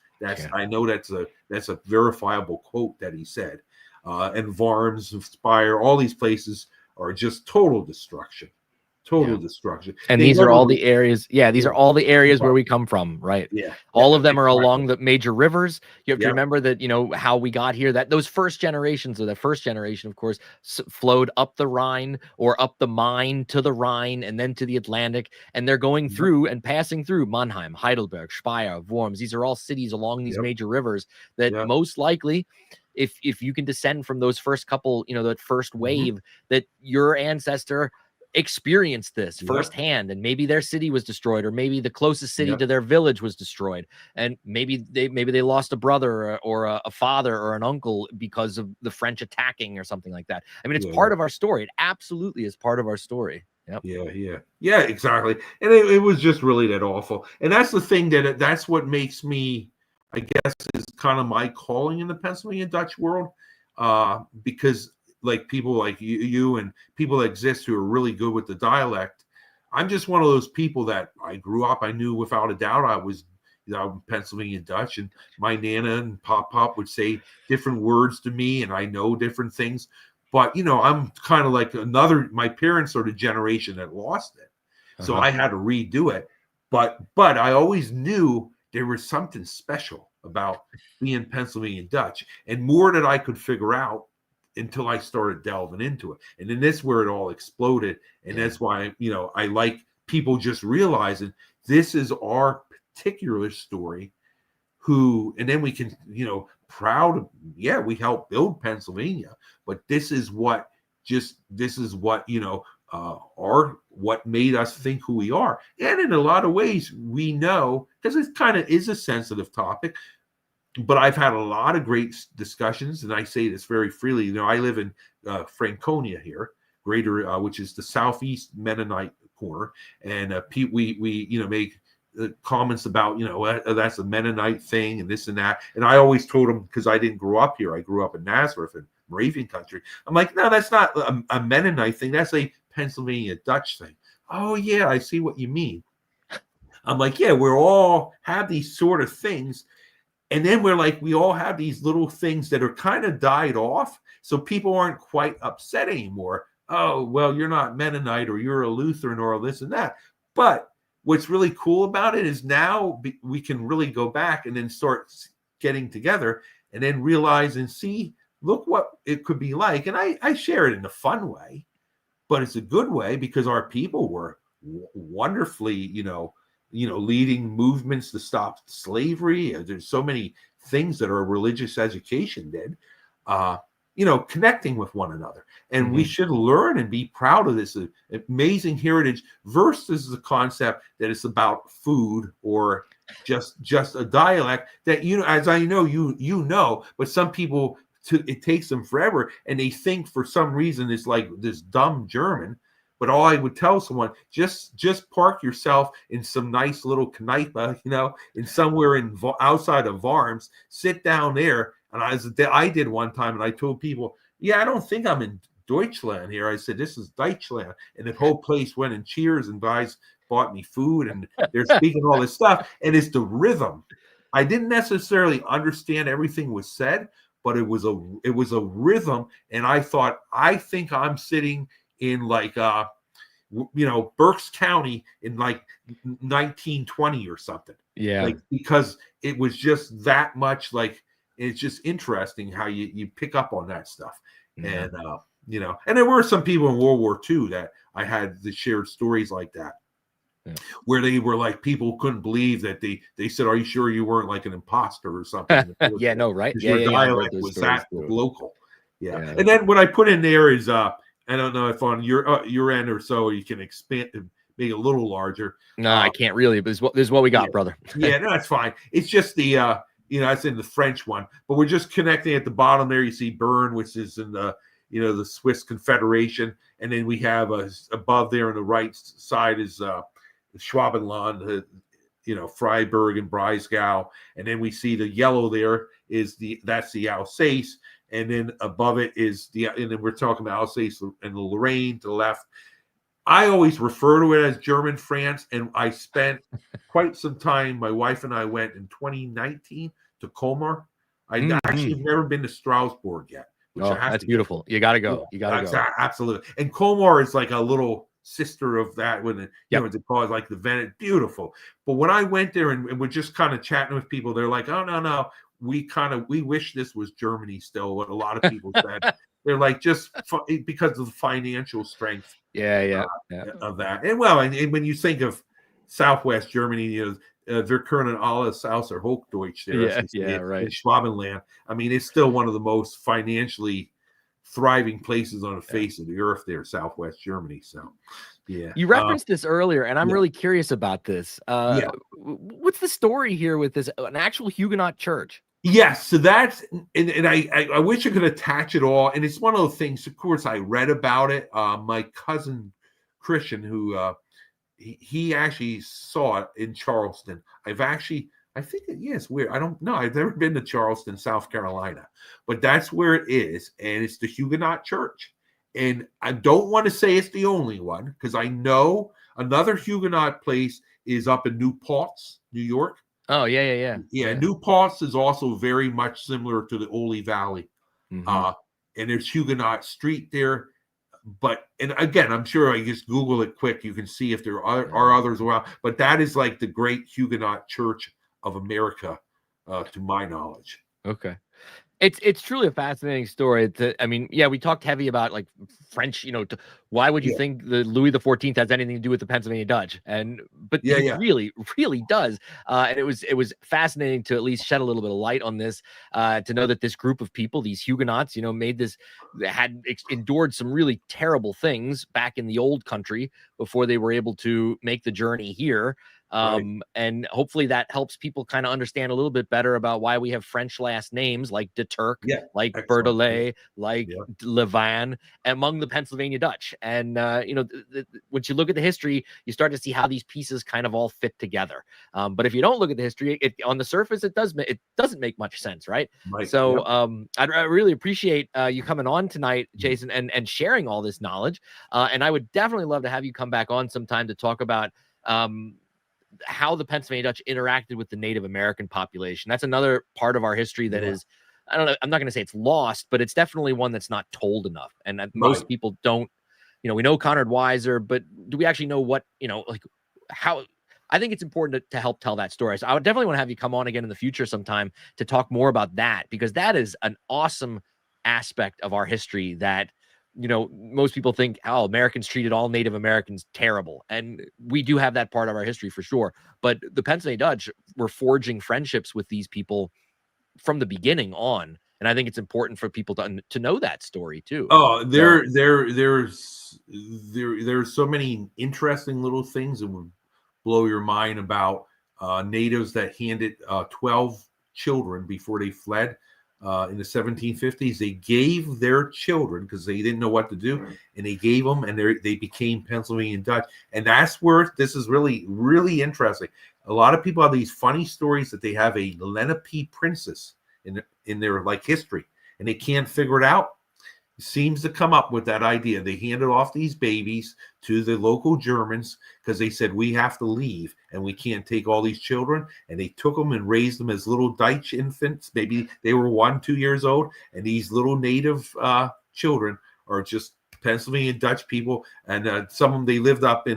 I know that's a verifiable quote that he said. And Worms, Spire, all these places are just total destruction. Destruction. And these are all the areas. Yeah, these are all the areas where we come from, right? Yeah. All of them are along the major rivers. You have to remember that, how we got here, that those first generations, or the first generation, of course, flowed up the Rhine or up the Main to the Rhine and then to the Atlantic. And they're going through and passing through Mannheim, Heidelberg, Speyer, Worms. These are all cities along these major rivers that most likely if you can descend from those first couple, that first wave, that your ancestor experienced this firsthand, and maybe their city was destroyed, or maybe the closest city to their village was destroyed, and maybe they lost a brother or a father or an uncle because of the French attacking or something like that. I mean, it's part of our story. It absolutely is part of our story. Yeah, exactly. And it was just really that awful. And that's the thing that's what makes me, I guess, is kind of my calling in the Pennsylvania Dutch world, because like people like you and people that exist who are really good with the dialect. I'm just one of those people that I grew up. I knew without a doubt I was, Pennsylvania Dutch, and my Nana and Pop would say different words to me, and I know different things. But I'm kind of like my parents are the generation that lost it, so I had to redo it. But I always knew there was something special about being Pennsylvania Dutch, and more that I could figure out until I started delving into it. And then this where it all exploded. And that's why, I like people just realizing this is our particular story, and then we can, proud, we helped build Pennsylvania, but this is what, what made us think who we are. And in a lot of ways, we know, because it kind of is a sensitive topic, but I've had a lot of great discussions, and I say this very freely. I live in Franconia here, greater, which is the southeast Mennonite corner, and we make comments about that's a Mennonite thing and this and that. And I always told them, because I didn't grow up here, I grew up in Nazareth and Moravian country. I'm like, no, that's not a Mennonite thing. That's a Pennsylvania Dutch thing. Oh yeah, I see what you mean. I'm like, yeah, we all have these sort of things. And then we all have these little things that are kind of died off. So people aren't quite upset anymore. Oh, well, you're not Mennonite, or you're a Lutheran, or this and that. But what's really cool about it is now we can really go back and then start getting together and then realize and see, look what it could be like. And I share it in a fun way, but it's a good way, because our people were wonderfully, leading movements to stop slavery. There's so many things that our religious education did, connecting with one another. And we should learn and be proud of this amazing heritage, versus the concept that it's about food or just a dialect that, as I know, but some people, it takes them forever, and they think for some reason it's like this dumb German. But all I would tell someone, just park yourself in some nice little kneipe, in somewhere outside of Worms, sit down there. And I did one time, and I told people, I don't think I'm in Deutschland here. I said, this is Deutschland. And the whole place went in cheers, and guys bought me food, and they're speaking all this stuff. And it's the rhythm. I didn't necessarily understand everything was said, but it was a rhythm. And I thought, I think I'm sitting in Berks County in 1920 or something. Yeah. Because it was just that much, it's just interesting how you pick up on that stuff. Yeah. And there were some people in World War II that I had that shared stories like that. Yeah. Where they were people couldn't believe that they said, are you sure you weren't like an imposter or something? Yeah, no, right? Your dialect was that local. Yeah. And then what I put in there is I don't know if on your end or so you can expand and make it a little larger. No, I can't really, but this is what we got, brother. Yeah, no, that's fine. It's just the it's in the French one, but we're just connecting at the bottom there. You see Bern, which is in the the Swiss Confederation, and then we have above there on the right side is Schwabenland, Freiburg and Breisgau, and then we see the yellow there that's the Alsace. And then above it is and then we're talking about Alsace and the Lorraine to the left. I always refer to it as German France, and I spent quite some time. My wife and I went in 2019 to Colmar. I actually have never been to Strasbourg yet. That's beautiful. You got to go. You got to go. Absolutely. And Colmar is like a little sister of that when it's called like the Venice. Beautiful. But when I went there and we're just kind of chatting with people, they're like, oh, no. We wish this was Germany still, what a lot of people said. They're like, just because of the financial strength of that. And when you think of Southwest Germany, Wir können alles außer Hochdeutsch there, as Yeah, they yeah, say in right. Schwabenland. I mean, it's still one of the most financially thriving places on the face of the earth there, Southwest Germany. So, yeah. You referenced this earlier, and I'm Yeah. really curious about this. Yeah. What's the story here with this? An actual Huguenot church? Yes, so that's and I wish I could attach it all. And it's one of those things, of course, I read about it. My cousin Christian, who he actually saw it in Charleston. I think it's weird. I don't know. I've never been to Charleston, South Carolina, but that's where it is, and it's the Huguenot Church. And I don't want to say it's the only one, because I know another Huguenot place is up in New Paltz, New York. Oh, yeah. Yeah, New Paltz is also very much similar to the Ole Valley. Mhm. And there's Huguenot Street there. But, and again, I'm sure I just Google it quick. You can see if there are others around. But that is like the great Huguenot Church of America, to my knowledge. Okay. It's truly a fascinating story. I mean, yeah, we talked heavy about like French. Why would you Yeah. think the Louis XIV has anything to do with the Pennsylvania Dutch? But Yeah, he yeah. really does. And it was fascinating to at least shed a little bit of light on this. To know that this group of people, these Huguenots, endured some really terrible things back in the old country before they were able to make the journey here. And hopefully that helps people kind of understand a little bit better about why we have French last names like de Turk, Yeah, like excellent. Berdelet, like Yeah. Levan among the Pennsylvania Dutch. And, once you look at the history, you start to see how these pieces kind of all fit together. But if you don't look at the history, on the surface, it doesn't make much sense, right? Right. So Yep. I really appreciate you coming on tonight, Jason, and sharing all this knowledge. And I would definitely love to have you come back on sometime to talk about how the Pennsylvania Dutch interacted with the Native American population. That's another part of our history that is, I don't know, I'm not going to say it's lost, but it's definitely one that's not told enough. And most people don't, we know Conrad Weiser, but do we actually know what, like how? I think it's important to help tell that story. So I would definitely want to have you come on again in the future sometime to talk more about that, because that is an awesome aspect of our history that, most people think, oh, Americans treated all Native Americans terrible. And we do have that part of our history for sure. But the Pennsylvania Dutch were forging friendships with these people from the beginning on. And I think it's important for people to know that story too. Oh, there's so many interesting little things that would blow your mind about natives that handed 12 children before they fled in the 1750s. They gave their children, because they didn't know what to do, and they gave them, and they became Pennsylvania Dutch. And that's where this is really, really interesting. A lot of people have these funny stories that they have a Lenape princess in their like history, and they can't figure it out. Seems to come up with that idea. They handed off these babies to the local Germans because they said, we have to leave and we can't take all these children. And they took them and raised them as little Dutch infants. Maybe they were 1-2 years old. And these little native children are just Pennsylvania Dutch people. And some of them, they lived up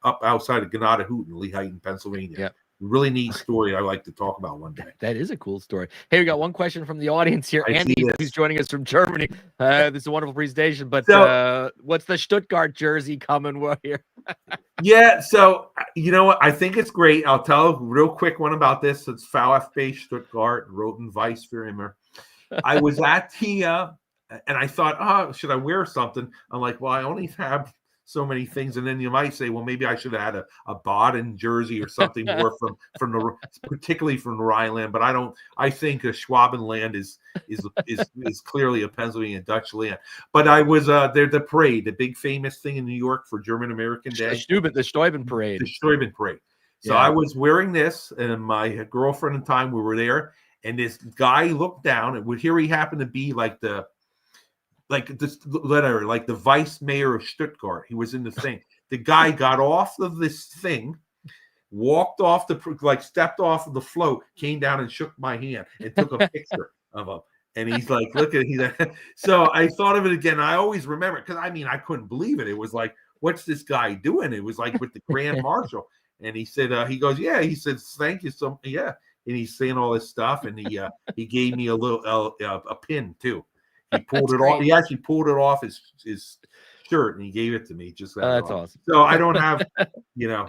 outside of Gannatahoot in Lehighton, Pennsylvania. Yeah. Really neat story. I like to talk about one day. That is a cool story. Hey, we got one question from the audience here. I Andy, who's joining us from Germany. This is a wonderful presentation. But what's the Stuttgart jersey coming here? Yeah, so you know what? I think it's great. I'll tell a real quick one about this. It's VfB Stuttgart, Roten Weiss für immer. I was at the and I thought, oh, should I wear something? I'm like, well, I only have so many things, and then you might say, well, maybe I should have had a Baden jersey or something more from the particularly from the Rhineland, but I don't. I think Schwabenland is clearly a Pennsylvania Dutch land. But I was there, the parade, the big famous thing in New York for German American Day, the Steuben parade. The Steuben parade. So I was wearing this, and my girlfriend and time we were there, and this guy looked down, and here he happened to be like the vice mayor of Stuttgart. He was in the thing. The guy got off of this thing, walked off stepped off of the float, came down and shook my hand and took a picture of him. And he's like, look at So I thought of it again. I always remember it, because I couldn't believe it. It was like, what's this guy doing? It was like with the Grand Marshal. And he said, he goes, yeah. He said, thank you so much. Yeah. And he's saying all this stuff. And he gave me a little a pin too. He pulled it off. He actually pulled it off his shirt and he gave it to me. Just that That's off. awesome. So I don't have,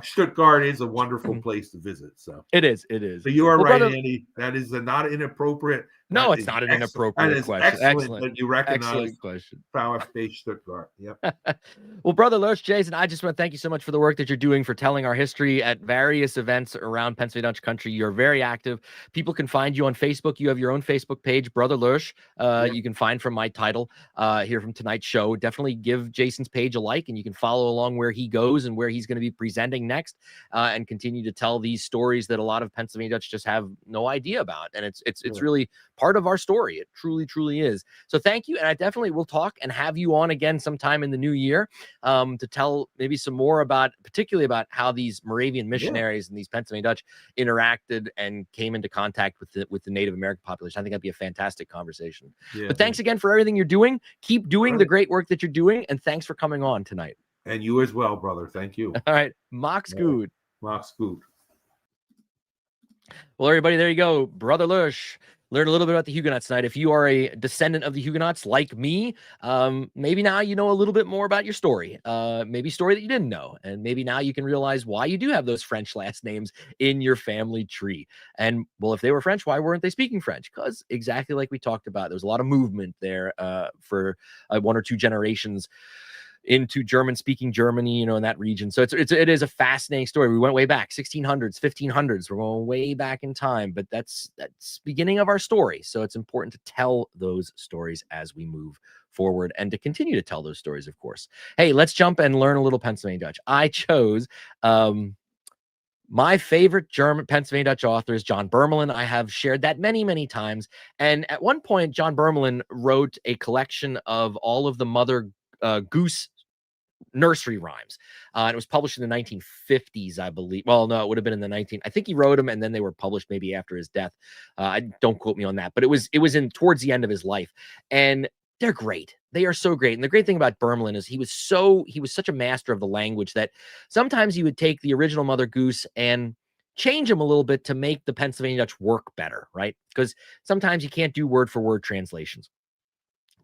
Stuttgart is a wonderful place to visit. So it is. So you are Well, right, brother, Andy. That is not inappropriate. no, That it's is not an That inappropriate is question. excellent that you recognize Excellent question. VfB Stuttgart. Yep. Well, brother Lösch, Jason, I just want to thank you so much for the work that you're doing for telling our history at various events around Pennsylvania Dutch country. You're very active. People can find you on Facebook. You have your own Facebook page, Brother Lösch. Yep. You can find from my title here from tonight's show. Definitely give Jason's page a like, and you can follow along where he goes and where he's going to be presenting next, and continue to tell these stories that a lot of Pennsylvania Dutch just have no idea about. And it's really part of our story. It truly, truly is. So thank you. And I definitely will talk and have you on again sometime in the new year to tell maybe some more particularly about how these Moravian missionaries and these Pennsylvania Dutch interacted and came into contact with the Native American population. I think that'd be a fantastic conversation. But thanks again for everything you're doing. Keep doing the great work that you're doing. And thanks for coming on tonight. And you as well, brother. Thank you. All right. Macht's gut. Macht's gut. Well, everybody, there you go. Brother Lösch. Learn a little bit about the Huguenots tonight. If you are a descendant of the Huguenots like me, maybe now you know a little bit more about your story, maybe a story that you didn't know. And maybe now you can realize why you do have those French last names in your family tree. And well, if they were French, why weren't they speaking French? Because exactly like we talked about, there was a lot of movement there for 1 or 2 generations into German-speaking Germany, in that region. So it is a fascinating story. We went way back, 1600s, 1500s. We're going way back in time, but that's beginning of our story. So it's important to tell those stories as we move forward and to continue to tell those stories, of course. Hey, let's jump and learn a little Pennsylvania Dutch. I chose my favorite Pennsylvania Dutch author is John Bermelin. I have shared that many, many times. And at one point, John Bermelin wrote a collection of all of the Mother Goose nursery rhymes. And it was published in the 1950s, I believe. Well, no, it would have been in the I think he wrote them and then they were published maybe after his death. Don't quote me on that, but it was towards the end of his life. And they're great. They are so great. And the great thing about Bermelin is he was such a master of the language that sometimes he would take the original Mother Goose and change them a little bit to make the Pennsylvania Dutch work better, right? Because sometimes you can't do word for word translations.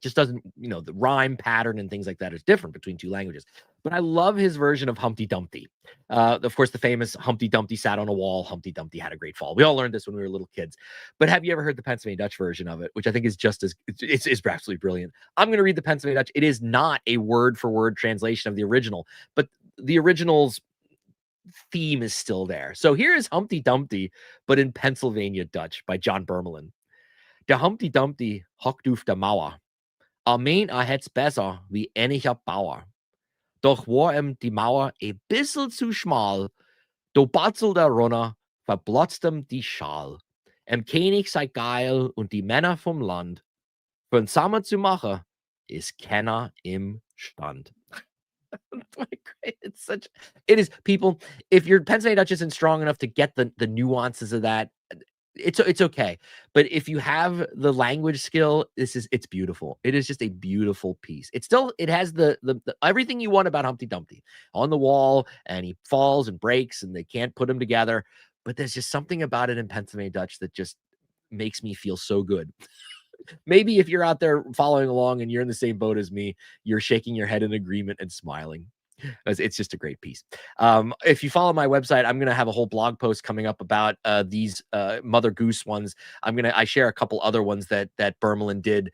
Just doesn't, the rhyme pattern and things like that is different between 2 languages. But I love his version of Humpty Dumpty. Of course, the famous Humpty Dumpty sat on a wall. Humpty Dumpty had a great fall. We all learned this when we were little kids. But have you ever heard the Pennsylvania Dutch version of it, which I think is just as, it's absolutely brilliant. I'm going to read the Pennsylvania Dutch. It is not a word for word translation of the original, but the original's theme is still there. So here is Humpty Dumpty, but in Pennsylvania Dutch by John Bermelin. Der Humpty Dumpty hockt auf der Mauer. Meent het's besser wie eniger Bauer. Doch war die Mauer bissel zu schmal. Do batzelt runter, verblotzt die Schal. König sei geil und die Männer vom Land. Für'n Sommer zu machen, ist keiner im Stand. It is, people, if your Pennsylvania Dutch isn't strong enough to get the nuances of that, it's okay. But if you have the language skill, it's beautiful. It is just a beautiful piece. It has the everything you want about Humpty Dumpty on the wall, and he falls and breaks and they can't put him together. But there's just something about it in Pennsylvania Dutch that just makes me feel so good. Maybe if you're out there following along and you're in the same boat as me, you're shaking your head in agreement and smiling. It's just a great piece. If you follow my website, I'm going to have a whole blog post coming up about these Mother Goose ones. I share a couple other ones that Bermelin did,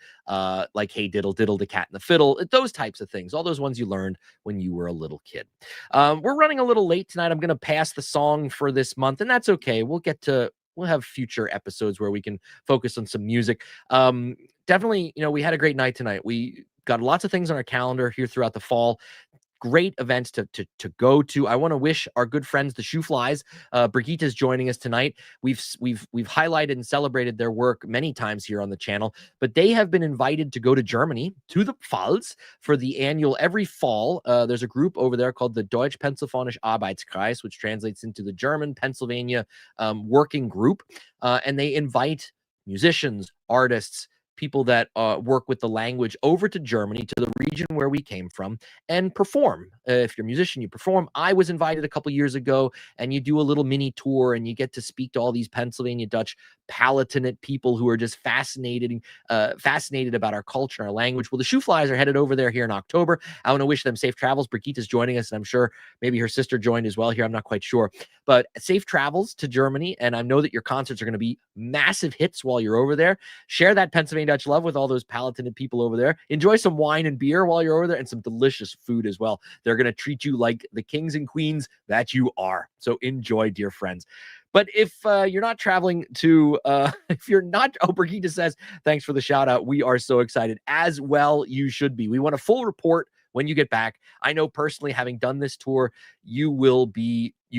like Hey Diddle Diddle, the Cat and the Fiddle, those types of things, all those ones you learned when you were a little kid. We're running a little late tonight. I'm going to pass the song for this month, and that's okay. We'll have future episodes where we can focus on some music. Definitely, we had a great night tonight. We got lots of things on our calendar here throughout the fall. Great events to go to. I want to wish our good friends, the Shoe Flies. Brigitta's joining us tonight. We've highlighted and celebrated their work many times here on the channel, but they have been invited to go to Germany, to the Pfalz, for the annual every fall. There's a group over there called the Deutsch Pennsylvanische Arbeitskreis, which translates into the German Pennsylvania working group, and they invite musicians, artists, people that work with the language over to Germany, to the region where we came from, and perform. If you're a musician, you perform. I was invited a couple years ago, and you do a little mini tour, and you get to speak to all these Pennsylvania Dutch Palatinate people who are just fascinated about our culture and our language. Well, the Shoe Flies are headed over there here in October. I want to wish them safe travels. Brigitta's joining us, and I'm sure maybe her sister joined as well here. I'm not quite sure, but safe travels to Germany. And I know that your concerts are going to be massive hits while you're over there. Share that Pennsylvania Dutch love with all those Palatinate people over there. Enjoy some wine and beer while you're over there, and some delicious food as well. They're going to treat you like the kings and queens that you are. So enjoy, dear friends. But if you're not traveling to, if you're not, Brigitte says, thanks for the shout out. We are so excited as well. You should be. We want a full report when you get back. I know personally, having done this tour, you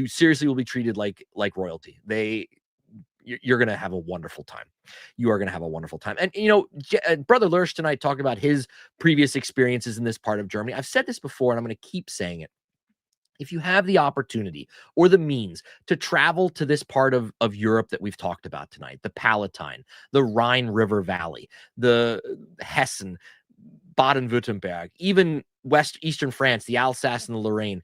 seriously will be treated like royalty. You're going to have a wonderful time. You are going to have a wonderful time. And, Brother Lösch tonight talked about his previous experiences in this part of Germany. I've said this before, and I'm going to keep saying it. If you have the opportunity or the means to travel to this part of Europe that we've talked about tonight, the Palatine, the Rhine River Valley, the Hessen, Baden-Württemberg, even Eastern France, the Alsace and the Lorraine,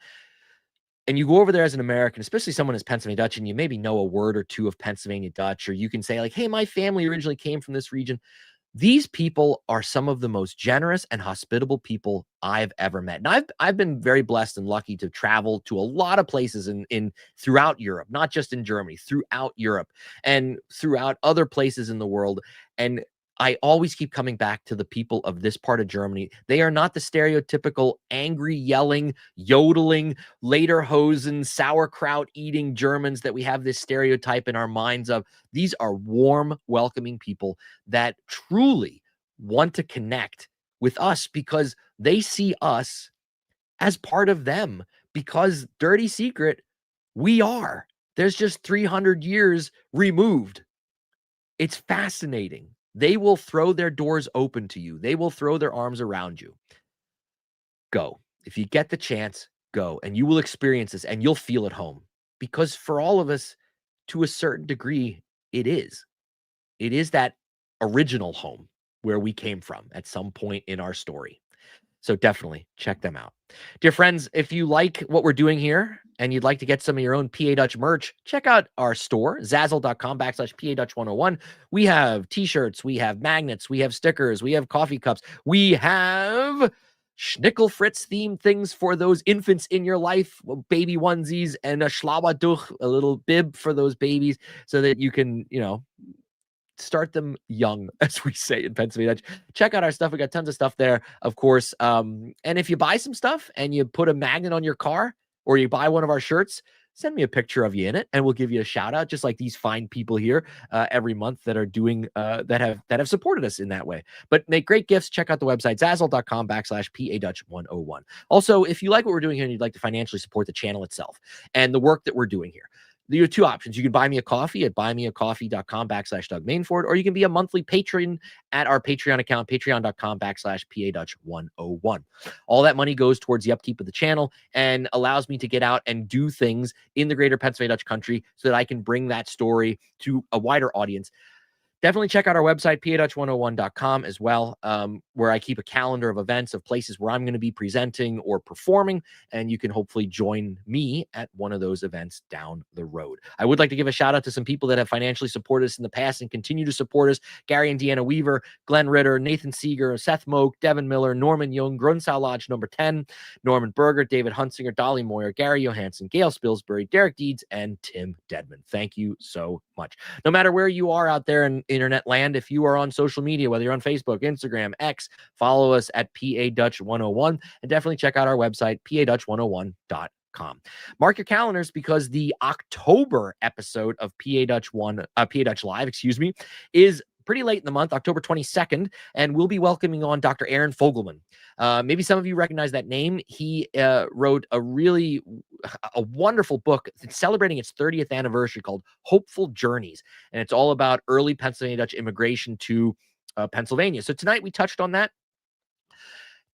and you go over there as an American, especially someone as Pennsylvania Dutch, and you maybe know a word or two of Pennsylvania Dutch, or you can say like, hey, my family originally came from this region. These people are some of the most generous and hospitable people I've ever met. And I've been very blessed and lucky to travel to a lot of places in throughout Europe, not just in Germany, throughout Europe and throughout other places in the world. And I always keep coming back to the people of this part of Germany. They are not the stereotypical angry, yelling, yodeling, lederhosen, sauerkraut eating Germans that we have this stereotype in our minds of. These are warm, welcoming people that truly want to connect with us because they see us as part of them. Because dirty secret, we are. There's just 300 years removed. It's fascinating. They will throw their doors open to you. They will throw their arms around you. Go. If you get the chance, go. And you will experience this and you'll feel at home. Because for all of us, to a certain degree, it is. It is that original home where we came from at some point in our story. So definitely check them out. Dear friends, if you like what we're doing here and you'd like to get some of your own PA Dutch merch, check out our store, zazzle.com/PA Dutch 101. We have t-shirts, we have magnets, we have stickers, we have coffee cups, we have Schnickel Fritz themed things for those infants in your life, baby onesies, and a Schlaubertuch, a little bib for those babies so that you can, start them young, as we say in Pennsylvania. Check out our stuff. We got tons of stuff there, of course. And if you buy some stuff and you put a magnet on your car or you buy one of our shirts, send me a picture of you in it and we'll give you a shout out, just like these fine people here every month that are doing that have supported us in that way. But make great gifts. Check out the website zazzle.com/PA Dutch 101. Also, if you like what we're doing here and you'd like to financially support the channel itself and the work that we're doing here, there are two options. You can buy me a coffee at buymeacoffee.com/Doug Mainford, or you can be a monthly patron at our Patreon account, patreon.com/PA Dutch 101. All that money goes towards the upkeep of the channel and allows me to get out and do things in the greater Pennsylvania Dutch country so that I can bring that story to a wider audience. Definitely check out our website, padutch101.com as well, where I keep a calendar of events, of places where I'm going to be presenting or performing, and you can hopefully join me at one of those events down the road. I would like to give a shout out to some people that have financially supported us in the past and continue to support us: Gary and Deanna Weaver, Glenn Ritter, Nathan Seeger, Seth Moak, Devin Miller, Norman Young, Grunsau Lodge number 10, Norman Berger, David Hunsinger, Dolly Moyer, Gary Johansson, Gail Spilsbury, Derek Deeds, and Tim Dedman. Thank you so much. No matter where you are out there in internet land, if you are on social media, whether you're on Facebook, Instagram, X, follow us at PA Dutch 101 and definitely check out our website, padutch101.com. Mark your calendars because the October episode of PA Dutch Live, is pretty late in the month, October 22nd, and we'll be welcoming on Dr. Aaron Fogelman. Maybe some of you recognize that name. He wrote a wonderful book celebrating its 30th anniversary called Hopeful Journeys, and it's all about early Pennsylvania Dutch immigration to Pennsylvania. So tonight we touched on that.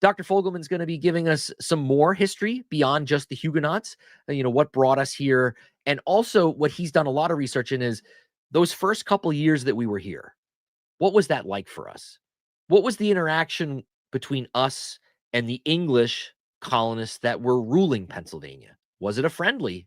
Dr. Fogelman's going to be giving us some more history beyond just the Huguenots, what brought us here, and also what he's done a lot of research in is those first couple years that we were here. What was that like for us? what was the interaction between us and the English colonists that were ruling Pennsylvania? Was it a friendly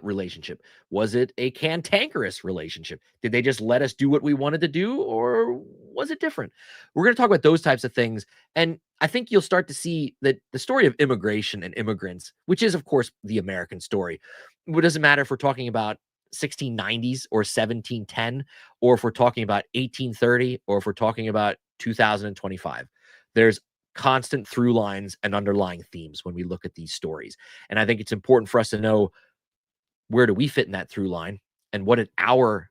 relationship? Was it a cantankerous relationship? Did they just let us do what we wanted to do, or was it different? We're going to talk about those types of things. And I think you'll start to see that the story of immigration and immigrants, which is, of course, the American story, it doesn't matter if we're talking about 1690s or 1710, or if we're talking about 1830, or if we're talking about 2025. There's constant through lines and underlying themes when we look at these stories. And I think it's important for us to know, where do we fit in that through line, and what did our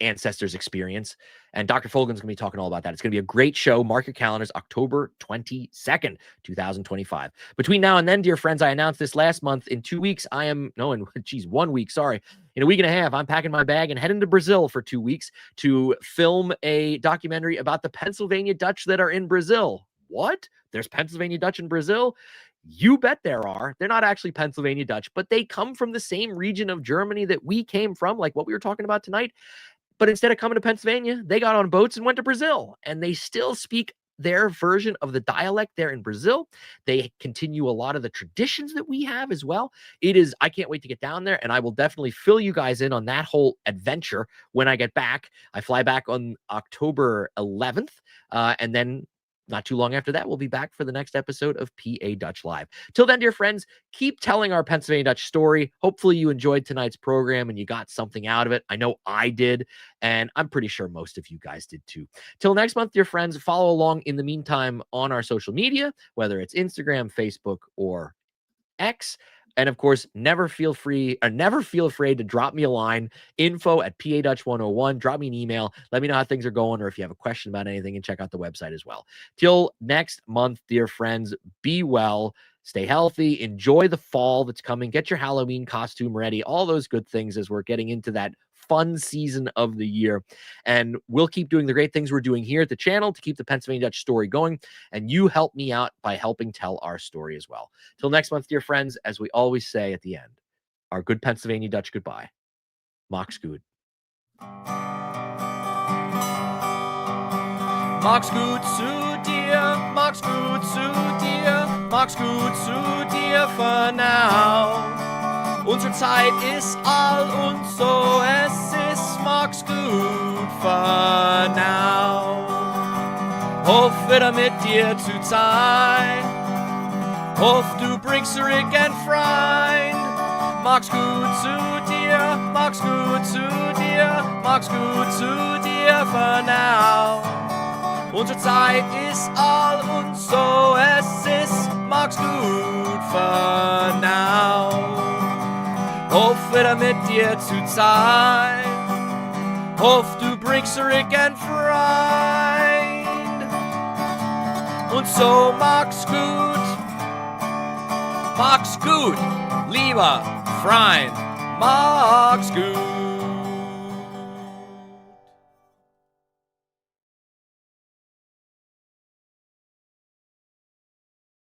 ancestors experience? And Dr. Fogan's going to be talking all about that. It's going to be a great show. Mark your calendars, October 22nd, 2025. Between now and then, dear friends, I announced this last month. In 2 weeks, in 1 week, sorry. In a week and a half, I'm packing my bag and heading to Brazil for 2 weeks to film a documentary about the Pennsylvania Dutch that are in Brazil. What? There's Pennsylvania Dutch in Brazil? You bet there are. They're not actually Pennsylvania Dutch, but they come from the same region of Germany that we came from, like what we were talking about tonight. But instead of coming to Pennsylvania, they got on boats and went to Brazil, and they still speak their version of the dialect there in Brazil. They continue a lot of the traditions that we have as well. I can't wait to get down there, and I will definitely fill you guys in on that whole adventure when I get back. I fly back on October 11th, and then not too long after that, we'll be back for the next episode of PA Dutch Live. Till then, dear friends, keep telling our Pennsylvania Dutch story. Hopefully you enjoyed tonight's program and you got something out of it. I know I did, and I'm pretty sure most of you guys did too. Till next month, dear friends, follow along in the meantime on our social media, whether it's Instagram, Facebook, or X. And of course, never feel afraid to drop me a line, info@PADutch101. Drop me an email. Let me know how things are going, or if you have a question about anything, and check out the website as well. Till next month, dear friends, be well, stay healthy, enjoy the fall that's coming, get your Halloween costume ready, all those good things as we're getting into that fun season of the year. And we'll keep doing the great things we're doing here at the channel to keep the Pennsylvania Dutch story going. And you help me out by helping tell our story as well. Till next month, dear friends, as we always say at the end, our good Pennsylvania Dutch goodbye. Macht's gut. Macht's gut zu dir, macht's gut zu dir, macht's gut zu dir for now. Unsere Zeit ist all und so es ist, macht's gut for now. Hoff wieder mit dir zu sein, hoff du bringst zurück ein Freund. Macht's gut zu dir, macht's gut zu dir, macht's gut zu dir for now. Unsere Zeit ist all und so es ist, macht's gut for now. Hoff wieder mit dir zu sein, hoff du bringst zurück ein Freund. Und so mach's gut, lieber Freund, mach's gut.